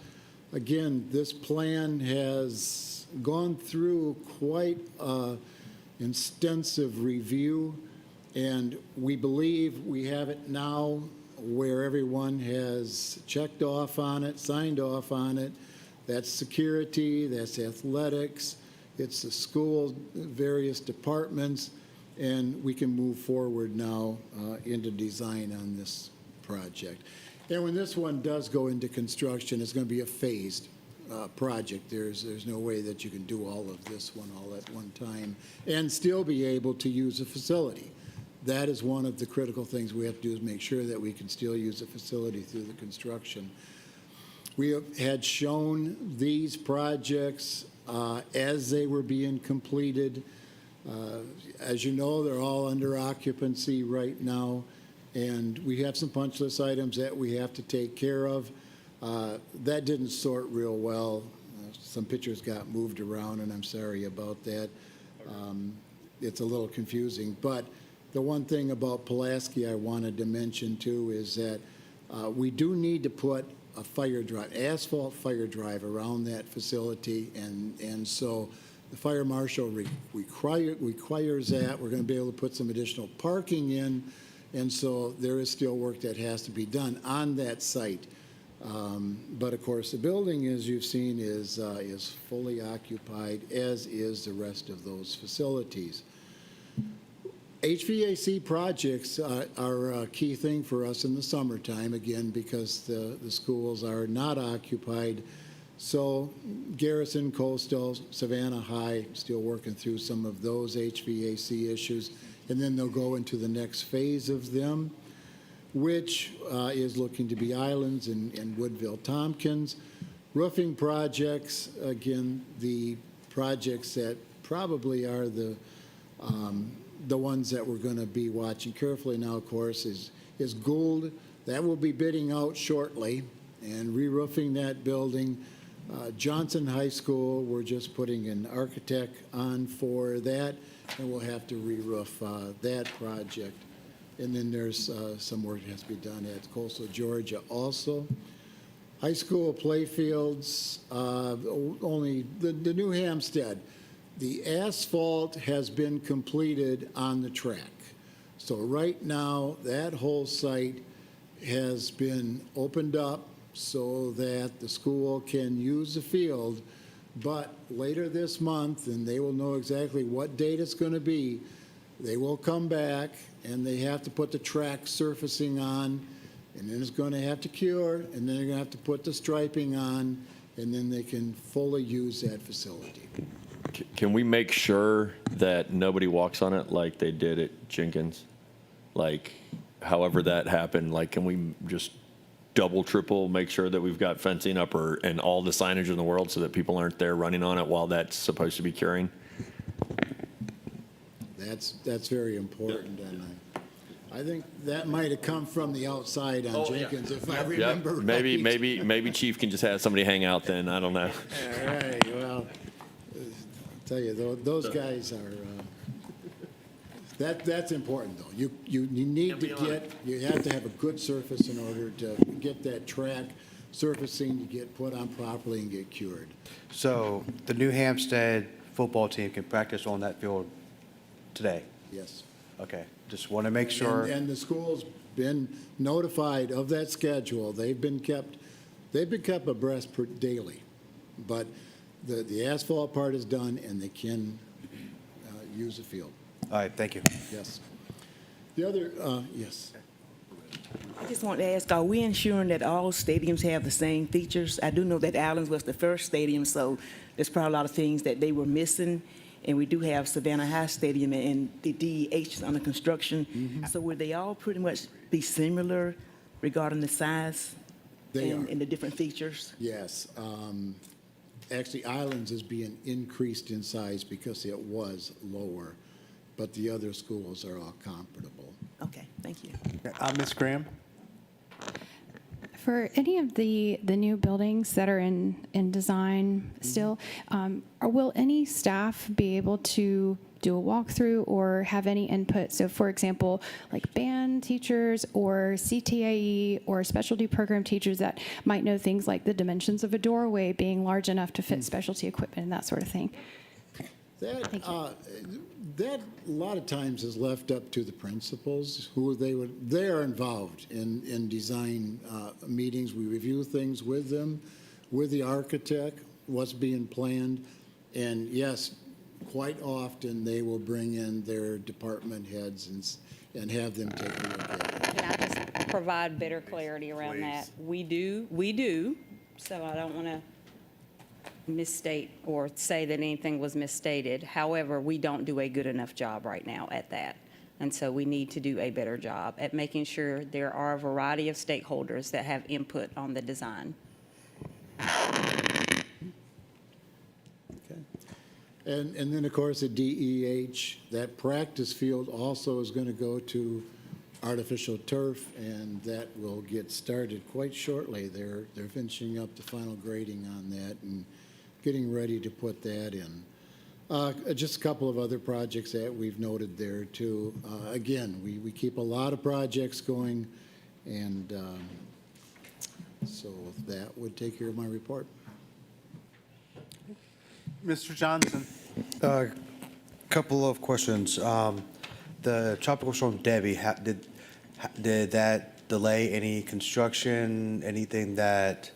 Speaker 21: Again, this plan has gone through quite an extensive review, and we believe we have it now where everyone has checked off on it, signed off on it. That's security, that's athletics, it's the school, various departments, and we can move forward now into design on this project. And when this one does go into construction, it's going to be a phased project. There's no way that you can do all of this one all at one time and still be able to use a facility. That is one of the critical things we have to do, is make sure that we can still use the facility through the construction. We had shown these projects as they were being completed. As you know, they're all under occupancy right now, and we have some punch list items that we have to take care of. That didn't sort real well. some pictures got moved around, and I'm sorry about that. It's a little confusing. But the one thing about Pulaski I wanted to mention too is that we do need to put a fire drive, asphalt fire drive around that facility, and so the fire marshal requires that. We're going to be able to put some additional parking in, and so there is still work that has to be done on that site. But of course, the building, as you've seen, is fully occupied, as is the rest of those facilities. HVAC projects are a key thing for us in the summertime, again, because the schools are not occupied. So Garrison, Coastal, Savannah High, still working through some of those HVAC issues. And then they'll go into the next phase of them, which is looking to be Islands and Woodville-Tompkins. Roofing projects, again, the projects that probably are the ones that we're going to be watching carefully now, of course, is Gould. That will be bidding out shortly and re-roofing that building. Johnson High School, we're just putting an architect on for that, and we'll have to re-roof that project. And then there's some work that has to be done at Coastal Georgia also. High school playfields, only the New Hampstead. The asphalt has been completed on the track. So right now, that whole site has been opened up so that the school can use the field. But later this month, and they will know exactly what date it's going to be, they will come back and they have to put the track surfacing on, and then it's going to have to cure, and then they're going to have to put the striping on, and then they can fully use that facility.
Speaker 12: Can we make sure that nobody walks on it like they did at Jenkins? Like, however that happened, like, can we just double, triple, make sure that we've got fencing up and all the signage in the world so that people aren't there running on it while that's supposed to be curing?
Speaker 21: That's very important, and I think that might have come from the outside on Jenkins, if I remember right.
Speaker 12: Maybe Chief can just have somebody hang out then. I don't know.
Speaker 21: All right, well, I'll tell you, those guys are, that's important, though. You need to you have to have a good surface in order to get that track surfacing to get put on properly and get cured.
Speaker 13: So the New Hampstead football team can practice on that field today?
Speaker 21: Yes.
Speaker 13: Okay, just want to make sure.
Speaker 21: And the school's been notified of that schedule. They've been kept abreast daily. But the asphalt part is done, and they can use the field.
Speaker 13: All right, thank you.
Speaker 21: Yes. The other, yes.
Speaker 18: I just want to ask, are we ensuring that all stadiums have the same features? I do know that Allen's was the first stadium, so there's probably a lot of things that they were missing. And we do have Savannah High Stadium, and the DEH is under construction. Mm-hmm. So would they all pretty much be similar regarding the size and the different features?
Speaker 21: Yes. Actually, Islands is being increased in size because it was lower, but the other schools are all comparable.
Speaker 18: Okay, thank you.
Speaker 1: Ms. Graham?
Speaker 9: For any of the new buildings that are in design still, will any staff be able to do a walkthrough or have any input? So for example, like band teachers or CTAE or specialty program teachers that might know things like the dimensions of a doorway being large enough to fit specialty equipment and that sort of thing.
Speaker 21: That a lot of times is left up to the principals, who they are involved in design meetings. We review things with them, with the architect, what's being planned, and yes, quite often they will bring in their department heads and have them take a look at it.
Speaker 2: Can I just provide better clarity around that? We do, so I don't want to misstate or say that anything was misstated. However, we don't do a good enough job right now at that. And so we need to do a better job at making sure there are a variety of stakeholders that have input on the design.
Speaker 21: Okay. And then, of course, at DEH, that practice field also is going to go to artificial turf, and that will get started quite shortly. They're finishing up the final grading on that and getting ready to put that in. Just a couple of other projects that we've noted there too. Again, we keep a lot of projects going, and so that would take care of my report.
Speaker 1: Mr. Johnson?
Speaker 13: Couple of questions. The tropical storm Debbie, did that delay any construction, anything that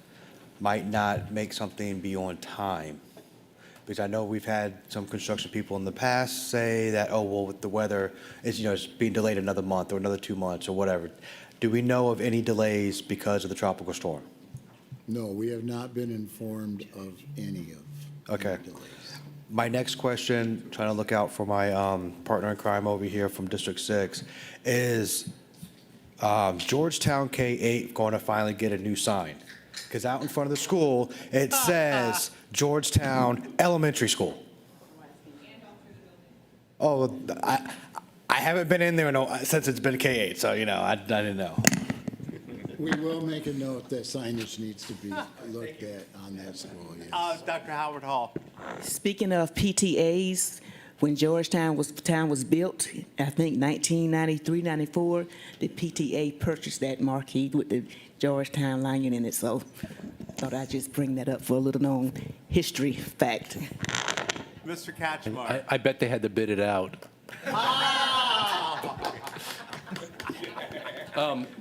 Speaker 13: might not make something be on time? Because I know we've had some construction people in the past say that, oh, well, with the weather, it's being delayed another month or another 2 months or whatever. Do we know of any delays because of the tropical storm?
Speaker 21: No, we have not been informed of any
Speaker 13: Okay.
Speaker 21: delays.
Speaker 13: My next question, trying to look out for my partner in crime over here from District 6, is Georgetown K-8 going to finally get a new sign? Because out in front of the school, it says Georgetown Elementary School. Oh, I haven't been in there since it's been K-8, so, I didn't know.
Speaker 21: We will make a note that signage needs to be looked at on that school, yes.
Speaker 1: Dr. Howard Hall.
Speaker 18: Speaking of PTAs, when Georgetown was built, I think 1993, 94, the PTA purchased that marquee with the Georgetown lion in it. So thought I'd just bring that up for a little known history fact.
Speaker 1: Mr. Katchmar.
Speaker 16: I bet they had to bid it out.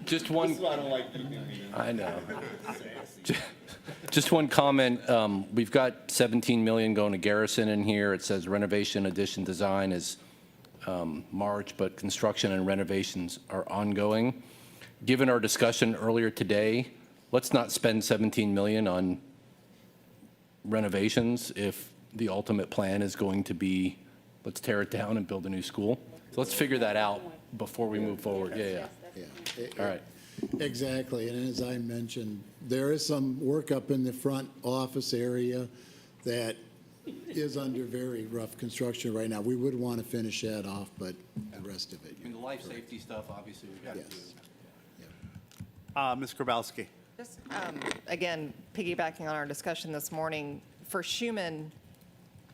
Speaker 16: Just one.
Speaker 17: This is why I don't like
Speaker 16: I know. Just one comment. We've got 17 million going to Garrison in here. It says renovation, addition, design is March, but construction and renovations are ongoing. Given our discussion earlier today, let's not spend 17 million on renovations if the ultimate plan is going to be, let's tear it down and build a new school. So let's figure that out before we move forward. Yeah. All right.
Speaker 21: Exactly, and as I mentioned, there is some work up in the front office area that is under very rough construction right now. We would want to finish that off, but the rest of it.
Speaker 16: I mean, the life safety stuff, obviously, we've got to do.
Speaker 1: Ms. Grabowski.
Speaker 4: Just, again, piggybacking on our discussion this morning, for Schumann,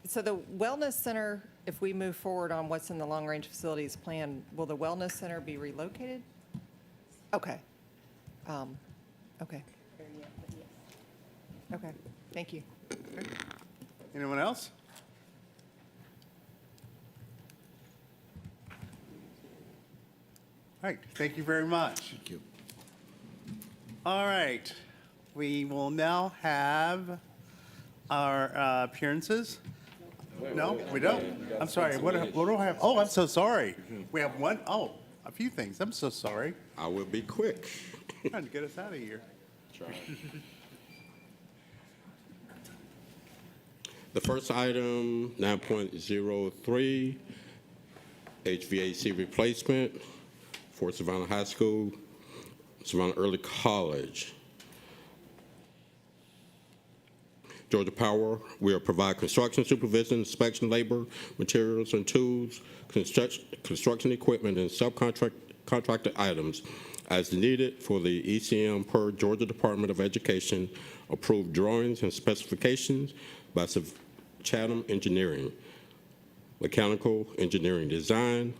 Speaker 4: so the Wellness Center, if we move forward on what's in the long-range facilities plan, will the Wellness Center be relocated? Okay. Okay. Okay, thank you.
Speaker 1: Anyone else? All right, thank you very much.
Speaker 21: Thank you.
Speaker 1: All right, we will now have our appearances. No, we don't. I'm sorry, what do I have? Oh, I'm so sorry. We have a few things. I'm so sorry.
Speaker 15: I will be quick.
Speaker 1: Trying to get us out of here.
Speaker 15: The first item, 9.03, HVAC replacement for Savannah High School, Savannah Early College. Georgia Power will provide construction supervision, inspection labor, materials and tools, construction equipment, and subcontracted items as needed for the ECM per Georgia Department of Education approved drawings and specifications by Chatham Engineering, mechanical engineering design,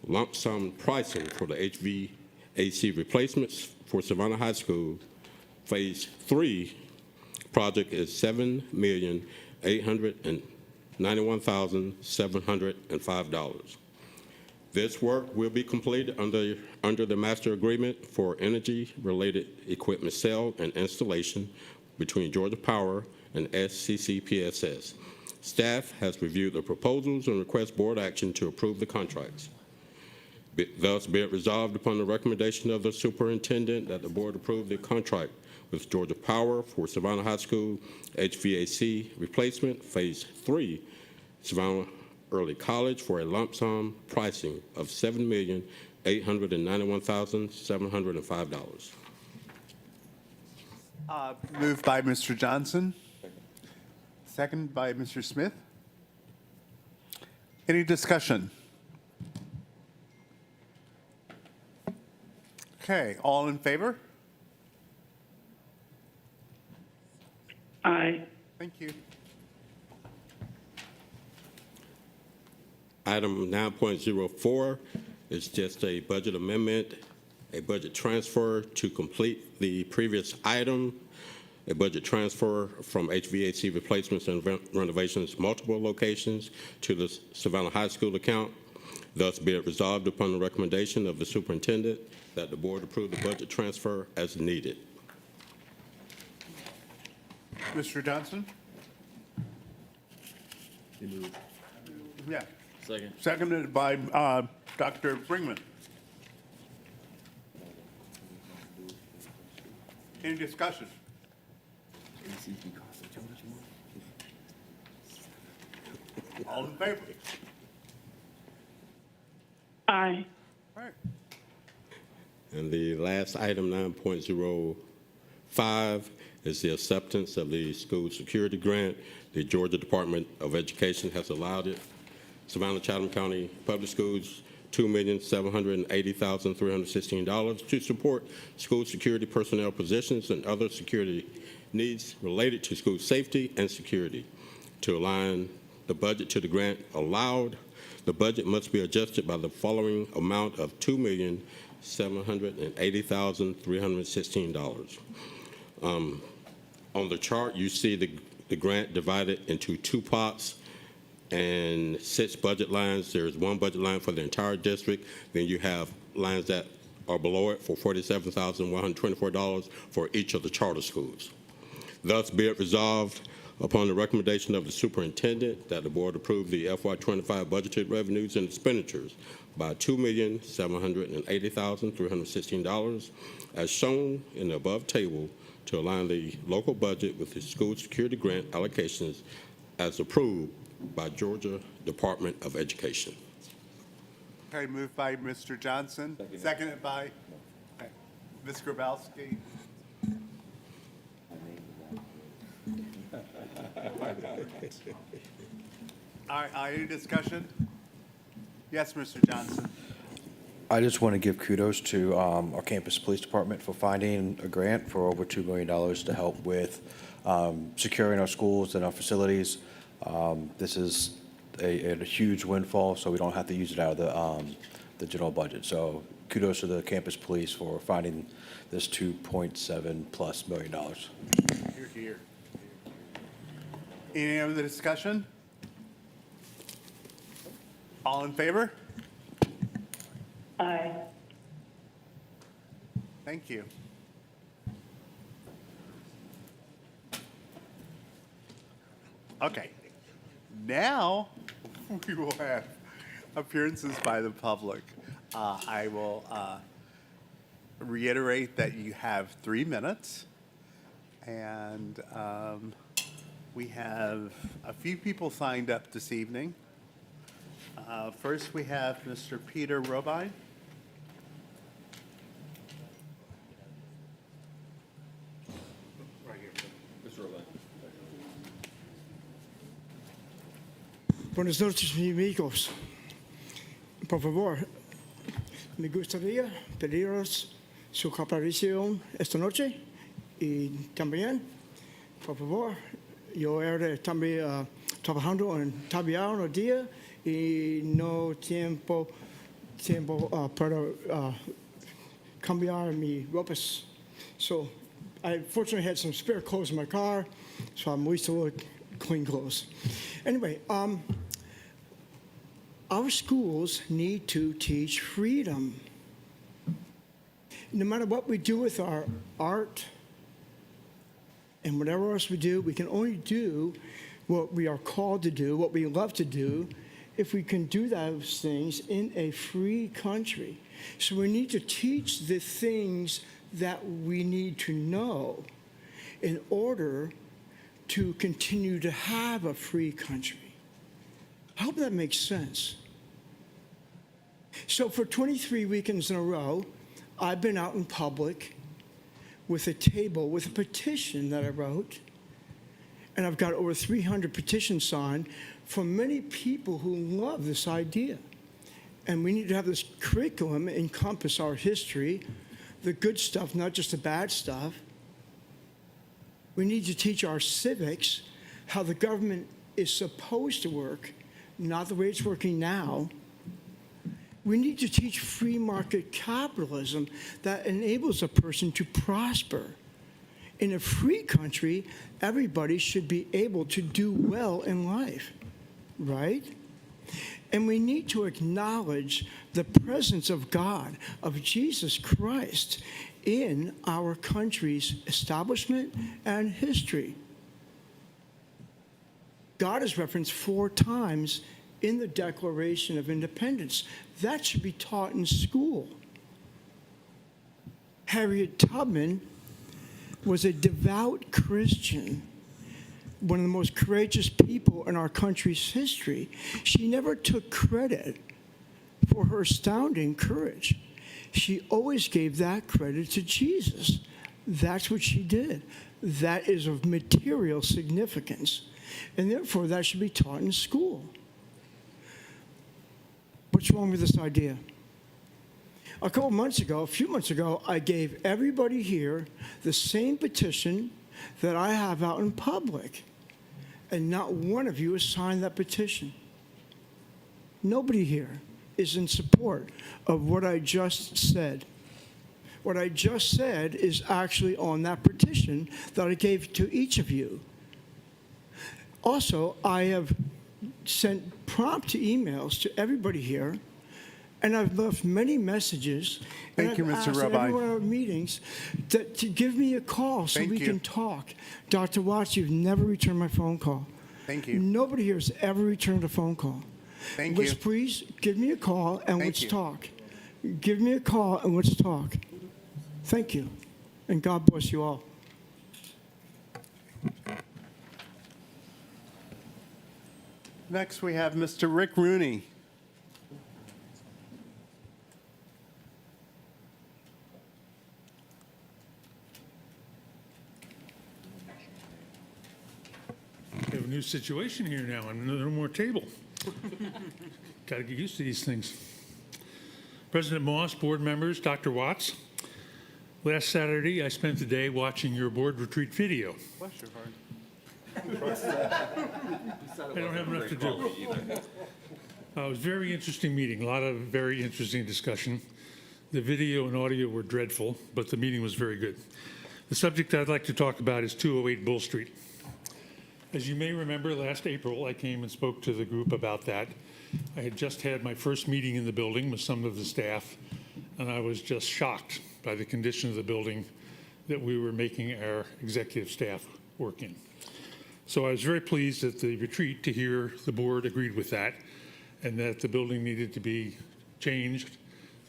Speaker 15: lump sum pricing for the HVAC replacements for Savannah High School. Phase 3 project is $7,891,705. This work will be completed under the master agreement for energy-related equipment sale and installation between Georgia Power and SCCPSS. Staff has reviewed the proposals and requests board action to approve the contracts. Thus, be it resolved upon the recommendation of the superintendent that the board approve the contract with Georgia Power for Savannah High School HVAC replacement, Phase 3, Savannah Early College, for a lump sum pricing of $7,891,705.
Speaker 1: Moved by Mr. Johnson. Second by Mr. Smith. Any discussion? Okay, all in favor?
Speaker 14: Aye.
Speaker 1: Thank you.
Speaker 15: Item 9.04 is just a budget amendment, a budget transfer to complete the previous item, a budget transfer from HVAC replacements and renovations multiple locations to the Savannah High School account. Thus be it resolved upon the recommendation of the superintendent that the board approve the budget transfer as needed.
Speaker 1: Mr. Johnson? Yeah.
Speaker 12: Second.
Speaker 1: Seconded by Dr. Brinkman. Any discussion? All in favor?
Speaker 14: Aye.
Speaker 1: All right.
Speaker 15: And the last item, 9.05, is the acceptance of the school security grant. The Georgia Department of Education has allowed it. Savannah-Chatham County Public Schools, $2,780,316 to support school security personnel positions and other security needs related to school safety and security. To align the budget to the grant allowed, the budget must be adjusted by the following amount of $2,780,316. On the chart, you see the grant divided into two pots and 6 budget lines. There's one budget line for the entire district. Then you have lines that are below it for $47,124 for each of the charter schools. Thus, be it resolved upon the recommendation of the superintendent that the board approve the FY25 budgeted revenues and expenditures by $2,780,316 as shown in the above table to align the local budget with the school security grant allocations as approved by Georgia Department of Education.
Speaker 1: Okay, moved by Mr. Johnson, seconded by Ms. Grabowski. All right, any discussion? Yes, Mr. Johnson.
Speaker 13: I just want to give kudos to our campus police department for finding a grant for over $2 million to help with securing our schools and our facilities. This is a huge windfall, so we don't have to use it out of the general budget. So kudos to the campus police for finding this $2.7+ million.
Speaker 1: Here, here. Any other discussion? All in favor?
Speaker 14: Aye.
Speaker 1: Thank you. Okay. Now we will have appearances by the public. I will reiterate that you have 3 minutes, and we have a few people signed up this evening. First, we have Mr. Peter Robine. Right here. Mr. Robine.
Speaker 8: Buenas noches, mis amigos. Por favor, me gustaría pediros su cooperación esta noche y también, por favor, yo era también trabajando en Tabiao un día y no tiempo para cambiar mis ropas. So I fortunately had some spare clothes in my car, so I'm used to look clean clothes. Anyway, our schools need to teach freedom. No matter what we do with our art and whatever else we do, we can only do what we are called to do, what we love to do, if we can do those things in a free country. So we need to teach the things that we need to know in order to continue to have a free country. I hope that makes sense. So for 23 weekends in a row, I've been out in public with a table, with a petition that I wrote, and I've got over 300 petitions signed from many people who love this idea. And we need to have this curriculum encompass our history, the good stuff, not just the bad stuff. We need to teach our civics how the government is supposed to work, not the way it's working now. We need to teach free market capitalism that enables a person to prosper. In a free country, everybody should be able to do well in life, right? And we need to acknowledge the presence of God, of Jesus Christ, in our country's establishment and history. God is referenced 4 times in the Declaration of Independence. That should be taught in school. Harriet Tubman was a devout Christian, one of the most courageous people in our country's history. She never took credit for her astounding courage. She always gave that credit to Jesus. That's what she did. That is of material significance, and therefore that should be taught in school. What's wrong with this idea? A few months ago, I gave everybody here the same petition that I have out in public, and not one of you has signed that petition. Nobody here is in support of what I just said. What I just said is actually on that petition that I gave to each of you. Also, I have sent prompt emails to everybody here, and I've left many messages.
Speaker 1: Thank you, Mr.
Speaker 8: And I've asked
Speaker 1: Rabbi.
Speaker 8: everyone at our meetings to give me a call so
Speaker 1: Thank
Speaker 8: we
Speaker 1: you.
Speaker 8: can talk. Dr. Watts, you've never returned my phone call.
Speaker 1: Thank you.
Speaker 8: Nobody here has ever returned a phone call.
Speaker 1: Thank
Speaker 8: Let's
Speaker 1: you.
Speaker 8: please give me a call and
Speaker 1: Thank
Speaker 8: let's
Speaker 1: you.
Speaker 8: talk. Give me a call and let's talk. Thank you. And God bless you all.
Speaker 1: Next, we have Mr. Rick Rooney.
Speaker 5: We have a new situation here now, and no more table. Got to get used to these things. President Moss, board members, Dr. Watts, last Saturday I spent the day watching your board retreat video.
Speaker 1: Bless your heart.
Speaker 5: I don't have enough to do. It was a very interesting meeting, a lot of very interesting discussion. The video and audio were dreadful, but the meeting was very good. The subject I'd like to talk about is 208 Bull Street. As you may remember, last April, I came and spoke to the group about that. I had just had my first meeting in the building with some of the staff, and I was just shocked by the condition of the building that we were making our executive staff work in. So I was very pleased at the retreat to hear the board agreed with that, and that the building needed to be changed,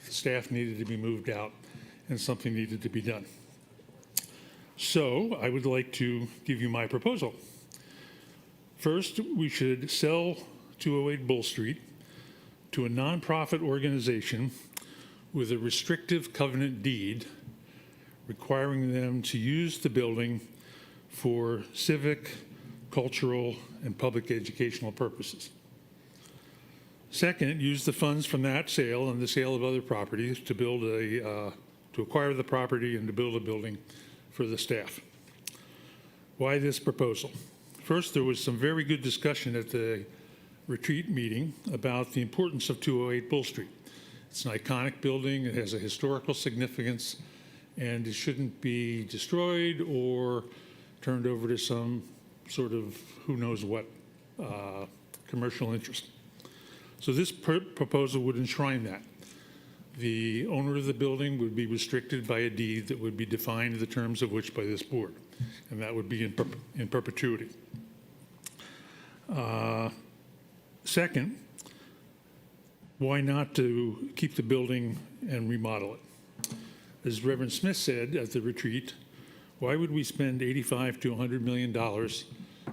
Speaker 5: the staff needed to be moved out, and something needed to be done. So I would like to give you my proposal. First, we should sell 208 Bull Street to a nonprofit organization with a restrictive covenant deed requiring them to use the building for civic, cultural, and public educational purposes. Second, use the funds from that sale and the sale of other properties to build to acquire the property and to build a building for the staff. Why this proposal? First, there was some very good discussion at the retreat meeting about the importance of 208 Bull Street. It's an iconic building, it has a historical significance, and it shouldn't be destroyed or turned over to some sort of who knows what commercial interest. So this proposal would enshrine that. The owner of the building would be restricted by a deed that would be defined in the terms of which by this board, and that would be in perpetuity. Second, why not to keep the building and remodel it? As Reverend Smith said at the retreat, why would we spend $85 to $100 million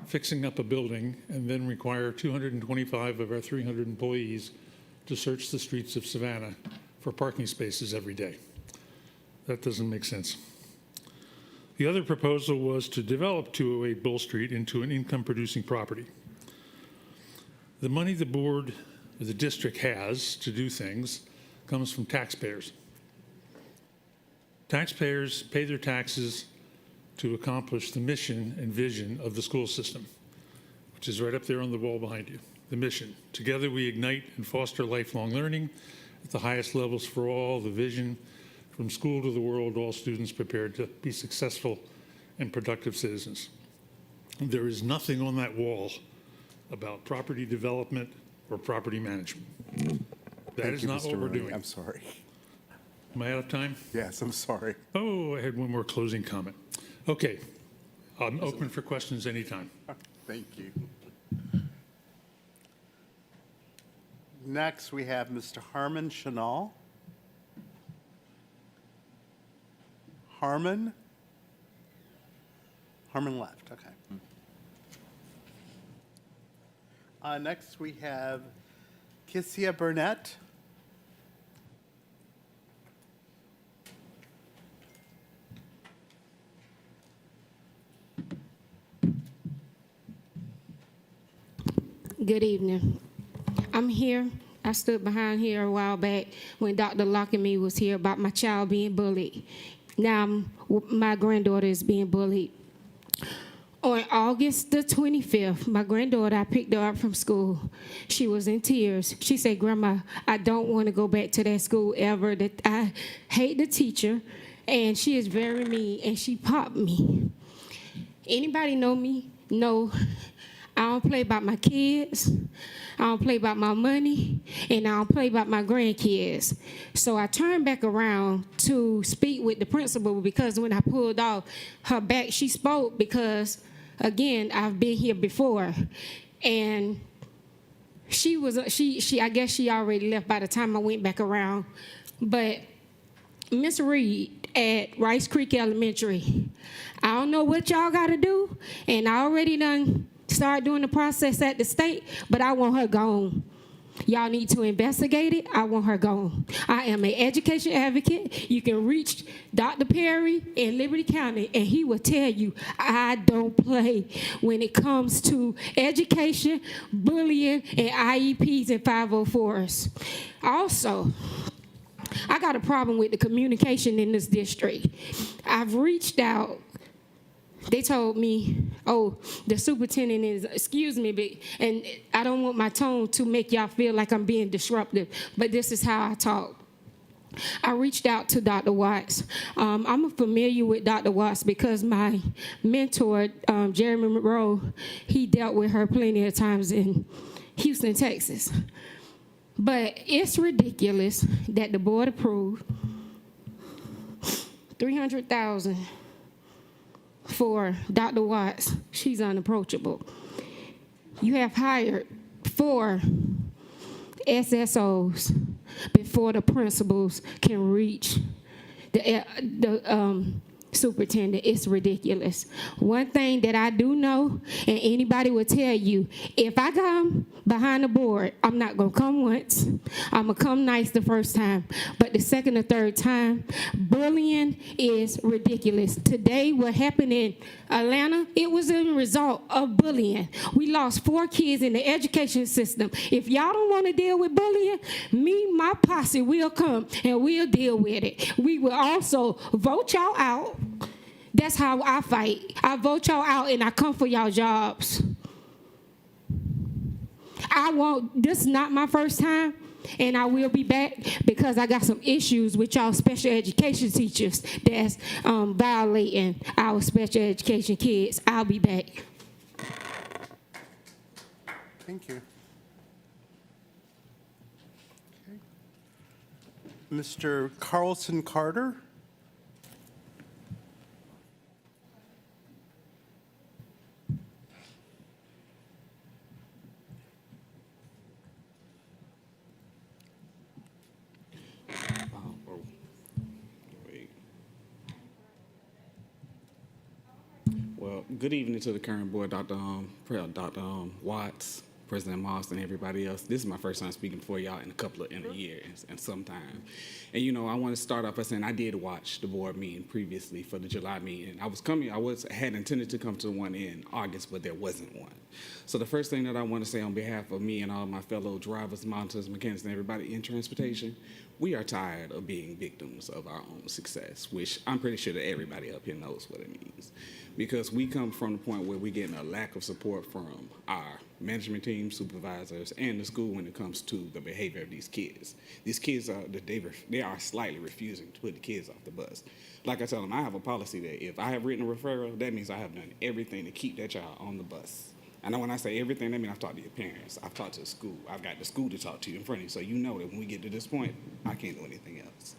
Speaker 5: fixing up a building and then require 225 of our 300 employees to search the streets of Savannah for parking spaces every day? That doesn't make sense. The other proposal was to develop 208 Bull Street into an income-producing property. The money the board or the district has to do things comes from taxpayers. Taxpayers pay their taxes to accomplish the mission and vision of the school system, which is right up there on the wall behind you. The mission: together we ignite and foster lifelong learning at the highest levels for all. The vision: from school to the world, all students prepared to be successful and productive citizens. There is nothing on that wall about property development or property management. That is not what we're doing.
Speaker 1: I'm sorry.
Speaker 5: Am I out of time?
Speaker 1: Yes, I'm sorry.
Speaker 5: Oh, I had one more closing comment. Okay, I'm open for questions anytime.
Speaker 1: Thank you. Next, we have Mr. Harmon Chanel. Harmon left, okay. Next, we have Kissia Burnett.
Speaker 10: Good evening. I'm here. I stood behind here a while back when Dr. Lockamy was here about my child being bullied. Now my granddaughter is being bullied. On August the 25th, my granddaughter, I picked her up from school. She was in tears. She said, "Grandma, I don't want to go back to that school ever. That I hate the teacher, and she is very mean, and she popped me." Anybody know me? No. I don't play about my kids, I don't play about my money, and I don't play about my grandkids. So I turned back around to speak with the principal because when I pulled off her back, she spoke because, again, I've been here before. And she I guess she already left by the time I went back around. But Miss Reed at Rice Creek Elementary, I don't know what y'all got to do, and I already done start doing the process at the state, but I want her gone. Y'all need to investigate it. I want her gone. I am an education advocate. You can reach Dr. Perry in Liberty County, and he will tell you I don't play when it comes to education, bullying, and IEPs and 504s. Also, I got a problem with the communication in this district. I've reached out. They told me, "Oh, the superintendent is," excuse me, but, and I don't want my tone to make y'all feel like I'm being disruptive, but this is how I talk. I reached out to Dr. Watts. I'm familiar with Dr. Watts because my mentor, Jeremy Monroe, he dealt with her plenty of times in Houston, Texas. But it's ridiculous that the board approved $300,000 for Dr. Watts. She's unapproachable. You have hired 4 SSOs before the principals can reach the superintendent. It's ridiculous. One thing that I do know, and anybody will tell you, if I come behind the board, I'm not going to come once. I'm going to come nice the first time. But the second or third time, bullying is ridiculous. Today, what happened in Atlanta, it was a result of bullying. We lost 4 kids in the education system. If y'all don't want to deal with bullying, my posse will come and we'll deal with it. We will also vote y'all out. That's how I fight. I vote y'all out and I come for y'all jobs. This is not my first time, and I will be back because I got some issues with y'all special education teachers that's violating our special education kids. I'll be back.
Speaker 1: Thank you. Okay. Mr. Carlson Carter.
Speaker 22: Well, good evening to the current board, Dr. Watts, President Moss, and everybody else. This is my first time speaking for y'all in a year and sometime. And I want to start off by saying I did watch the board meeting previously for the July meeting. I had intended to come to one in August, but there wasn't one. So the first thing that I want to say on behalf of me and all my fellow drivers, monitors, mechanics, and everybody in transportation, we are tired of being victims of our own success, which I'm pretty sure that everybody up here knows what it means. Because we come from the point where we're getting a lack of support from our management team, supervisors, and the school when it comes to the behavior of these kids. These kids they are slightly refusing to put the kids off the bus. Like I tell them, I have a policy that if I have written a referral, that means I have done everything to keep that child on the bus. And when I say everything, that means I've talked to your parents, I've talked to the school, I've got the school to talk to you in front of you, so you know that when we get to this point, I can't do anything else.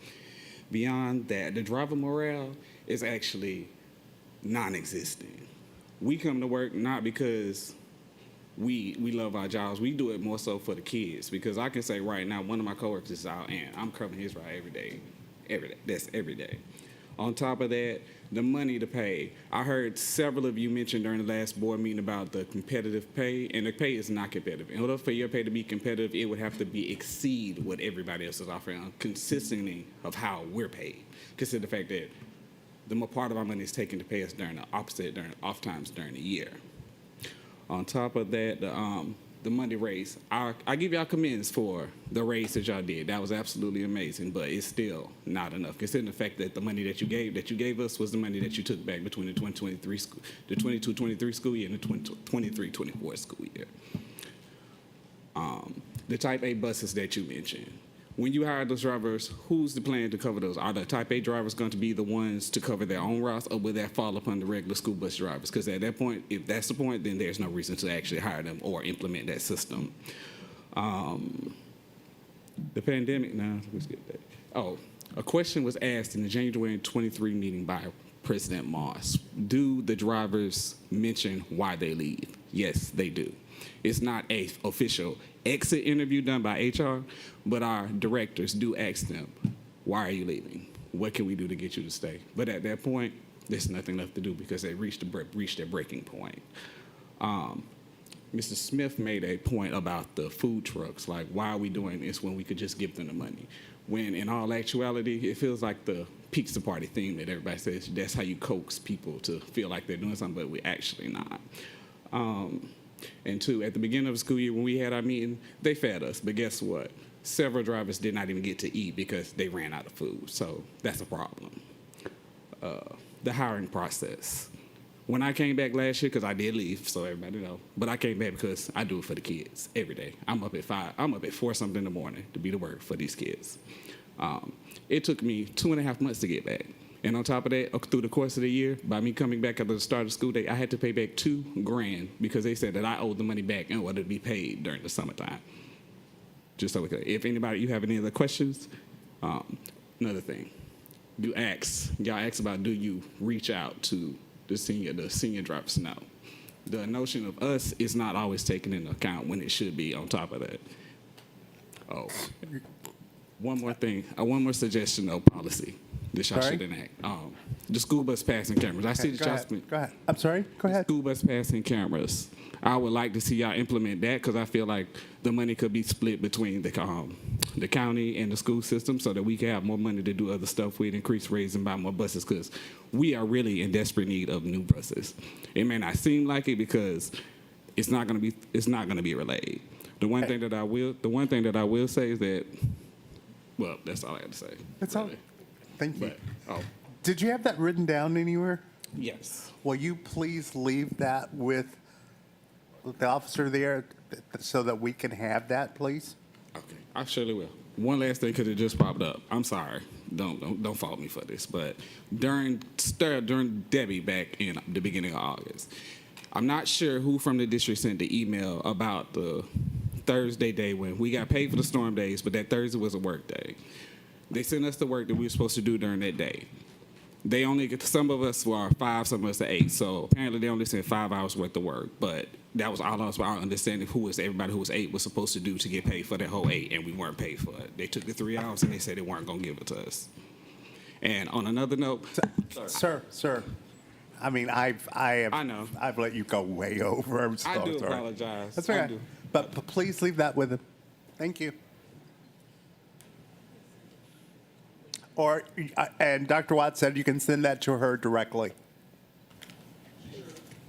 Speaker 22: Beyond that, the driver morale is actually non-existent. We come to work not because we love our jobs. We do it more so for the kids, because I can say right now, one of my coworkers is our aunt. I'm covering his ride every day. That's every day. On top of that, the money to pay. I heard several of you mention during the last board meeting about the competitive pay, and the pay is not competitive. In order for your pay to be competitive, it would have to exceed what everybody else is offering, consisting of how we're paid. Consider the fact that the more part of our money is taken to pay us during off times during the year. On top of that, the money raise. I give y'all commends for the raise that y'all did. That was absolutely amazing, but it's still not enough, considering the fact that the money that you gave us was the money that you took back between the 22-23 school year and the 23-24 school year. The Type A buses that you mentioned. When you hire those drivers, who's the plan to cover those? Are the Type A drivers going to be the ones to cover their own routes, or will that fall upon the regular school bus drivers? Because at that point, if that's the point, then there's no reason to actually hire them or implement that system. The pandemic, let's get that. Oh, a question was asked in the January 23 meeting by President Moss. Do the drivers mention why they leave? Yes, they do. It's not an official exit interview done by HR, but our directors do ask them, why are you leaving? What can we do to get you to stay? But at that point, there's nothing left to do because they reached their breaking point. Mr. Smith made a point about the food trucks, like, why are we doing this when we could just give them the money? When in all actuality, it feels like the pizza party theme that everybody says, that's how you coax people to feel like they're doing something, but we're actually not. And two, at the beginning of the school year when we had our meeting, they fed us, but guess what? Several drivers did not even get to eat because they ran out of food, so that's a problem. The hiring process. When I came back last year, because I did leave, so everybody know, but I came back because I do it for the kids every day. I'm up at 4 something in the morning to be to work for these kids. It took me 2.5 months to get back. And on top of that, through the course of the year, by me coming back at the start of the school day, I had to pay back $2,000 because they said that I owed the money back in order to be paid during the summertime. Just so we could. If you have any other questions, another thing, y'all ask about, do you reach out to the senior drivers? No. The notion of us is not always taken into account when it should be on top of that. Oh, one more thing, one more suggestion of policy. This y'all should enact. The school bus passing cameras. I see that y'all spent.
Speaker 1: Go ahead. I'm sorry? Go ahead.
Speaker 22: School bus passing cameras. I would like to see y'all implement that because I feel like the money could be split between the county and the school system so that we can have more money to do other stuff with, increase rates and buy more buses, because we are really in desperate need of new buses. It may not seem like it because it's not going to be relayed. The one thing that I will say is that, well, that's all I have to say.
Speaker 1: That's all. Thank you.
Speaker 22: But,
Speaker 1: did you have that written down anywhere?
Speaker 22: Yes.
Speaker 1: Will you please leave that with the officer there so that we can have that, please?
Speaker 22: Okay, I surely will. One last thing, because it just popped up. I'm sorry. Don't fault me for this. But during Debbie back in the beginning of August, I'm not sure who from the district sent the email about the Thursday day when we got paid for the storm days, but that Thursday was a work day. They sent us the work that we were supposed to do during that day. They only get, some of us were 5, some of us are 8. So apparently they only sent 5 hours worth of work. But that was all us about understanding everybody who was 8 was supposed to do to get paid for that whole 8, and we weren't paid for it. They took the 3 hours and they said they weren't going to give it to us. And on another note,
Speaker 1: sir. I mean, I know I've let you go way over. I'm so
Speaker 22: I do
Speaker 1: sorry.
Speaker 22: apologize.
Speaker 1: That's okay.
Speaker 22: I do.
Speaker 1: But please leave that with him. Thank you. Or, and Dr. Watts said you can send that to her directly.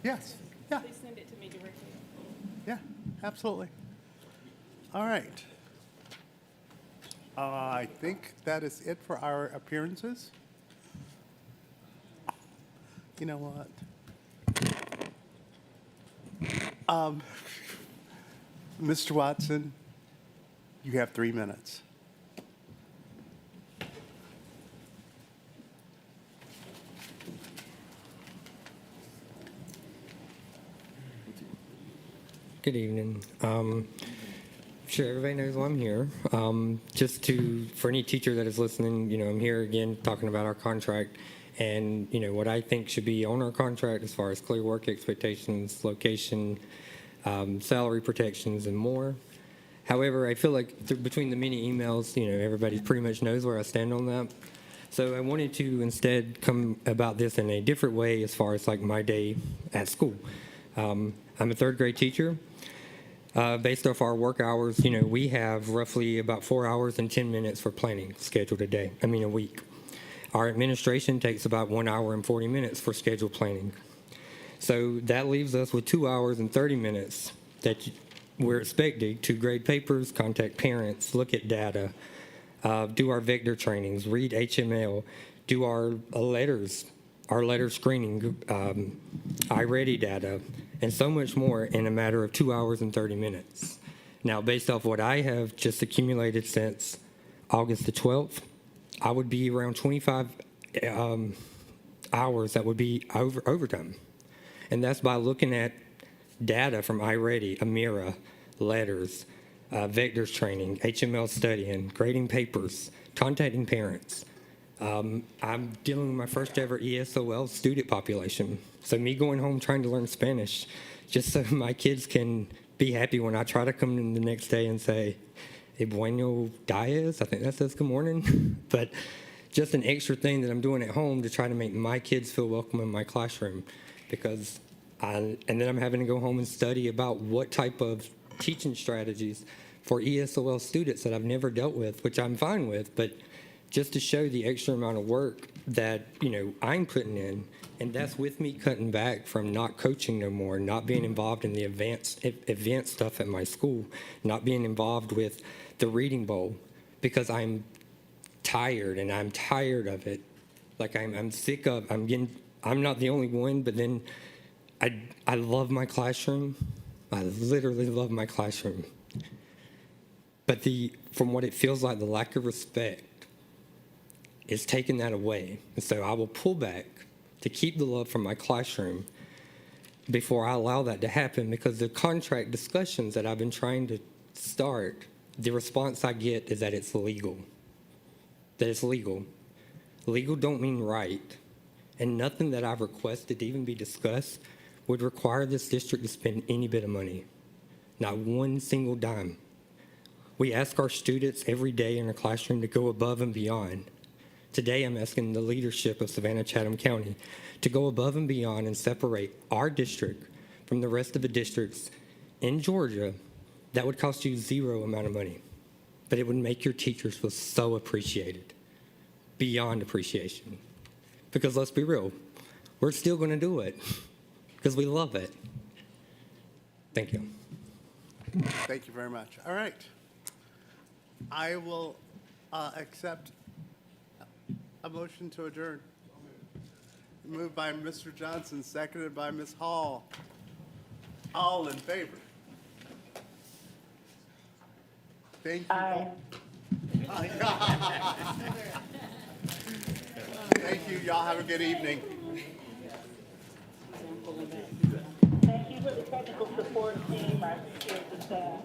Speaker 1: Yes. Yeah.
Speaker 2: Please send it to me directly.
Speaker 1: Yeah, absolutely. All right. I think that is it for our appearances. You know what? Mr. Watson, you have 3 minutes.
Speaker 6: Good evening. Sure, everybody knows why I'm here. For any teacher that is listening, I'm here again talking about our contract and, what I think should be on our contract as far as clear work expectations, location, salary protections, and more. However, I feel like between the many emails, everybody pretty much knows where I stand on that. So I wanted to instead come about this in a different way as far as like my day at school. I'm a third grade teacher. Based off our work hours, we have roughly about 4 hours and 10 minutes for planning scheduled a week. Our administration takes about 1 hour and 40 minutes for scheduled planning. So that leaves us with 2 hours and 30 minutes that we're expected to grade papers, contact parents, look at data, do our vector trainings, read HML, do our letter screening, iReady data, and so much more in a matter of 2 hours and 30 minutes. Now, based off what I have just accumulated since August the 12th, I would be around 25 hours that would be overtime. And that's by looking at data from iReady, Amira, letters, vectors training, HML studying, grading papers, contacting parents. I'm dealing with my first ever ESOL student population. So me going home trying to learn Spanish just so my kids can be happy when I try to come in the next day and say, "Y bueno dias," I think that says good morning. But just an extra thing that I'm doing at home to try to make my kids feel welcome in my classroom. And then I'm having to go home and study about what type of teaching strategies for ESOL students that I've never dealt with, which I'm fine with, but just to show the extra amount of work that, I'm putting in, and that's with me cutting back from not coaching no more, not being involved in the event stuff at my school, not being involved with the reading bowl, because I'm tired, and I'm tired of it. Like I'm sick of, I'm not the only one, but then I love my classroom. I literally love my classroom. But from what it feels like, the lack of respect is taking that away. And so I will pull back to keep the love from my classroom before I allow that to happen, because the contract discussions that I've been trying to start, the response I get is that it's legal. That it's legal. Legal don't mean right. And nothing that I've requested to even be discussed would require this district to spend any bit of money. Not one single dime. We ask our students every day in our classroom to go above and beyond. Today, I'm asking the leadership of Savannah-Chatham County to go above and beyond and separate our district from the rest of the districts in Georgia. That would cost you zero amount of money, but it would make your teachers feel so appreciated, beyond appreciation. Because let's be real, we're still going to do it because we love it. Thank you.
Speaker 1: Thank you very much. All right. I will accept a motion to adjourn. Moved by Mr. Johnson, seconded by Ms. Hall. All in favor? Thank you.
Speaker 14: Aye.
Speaker 1: Thank you. Y'all have a good evening.
Speaker 14: Thank you for the technical support team. I appreciate the staff.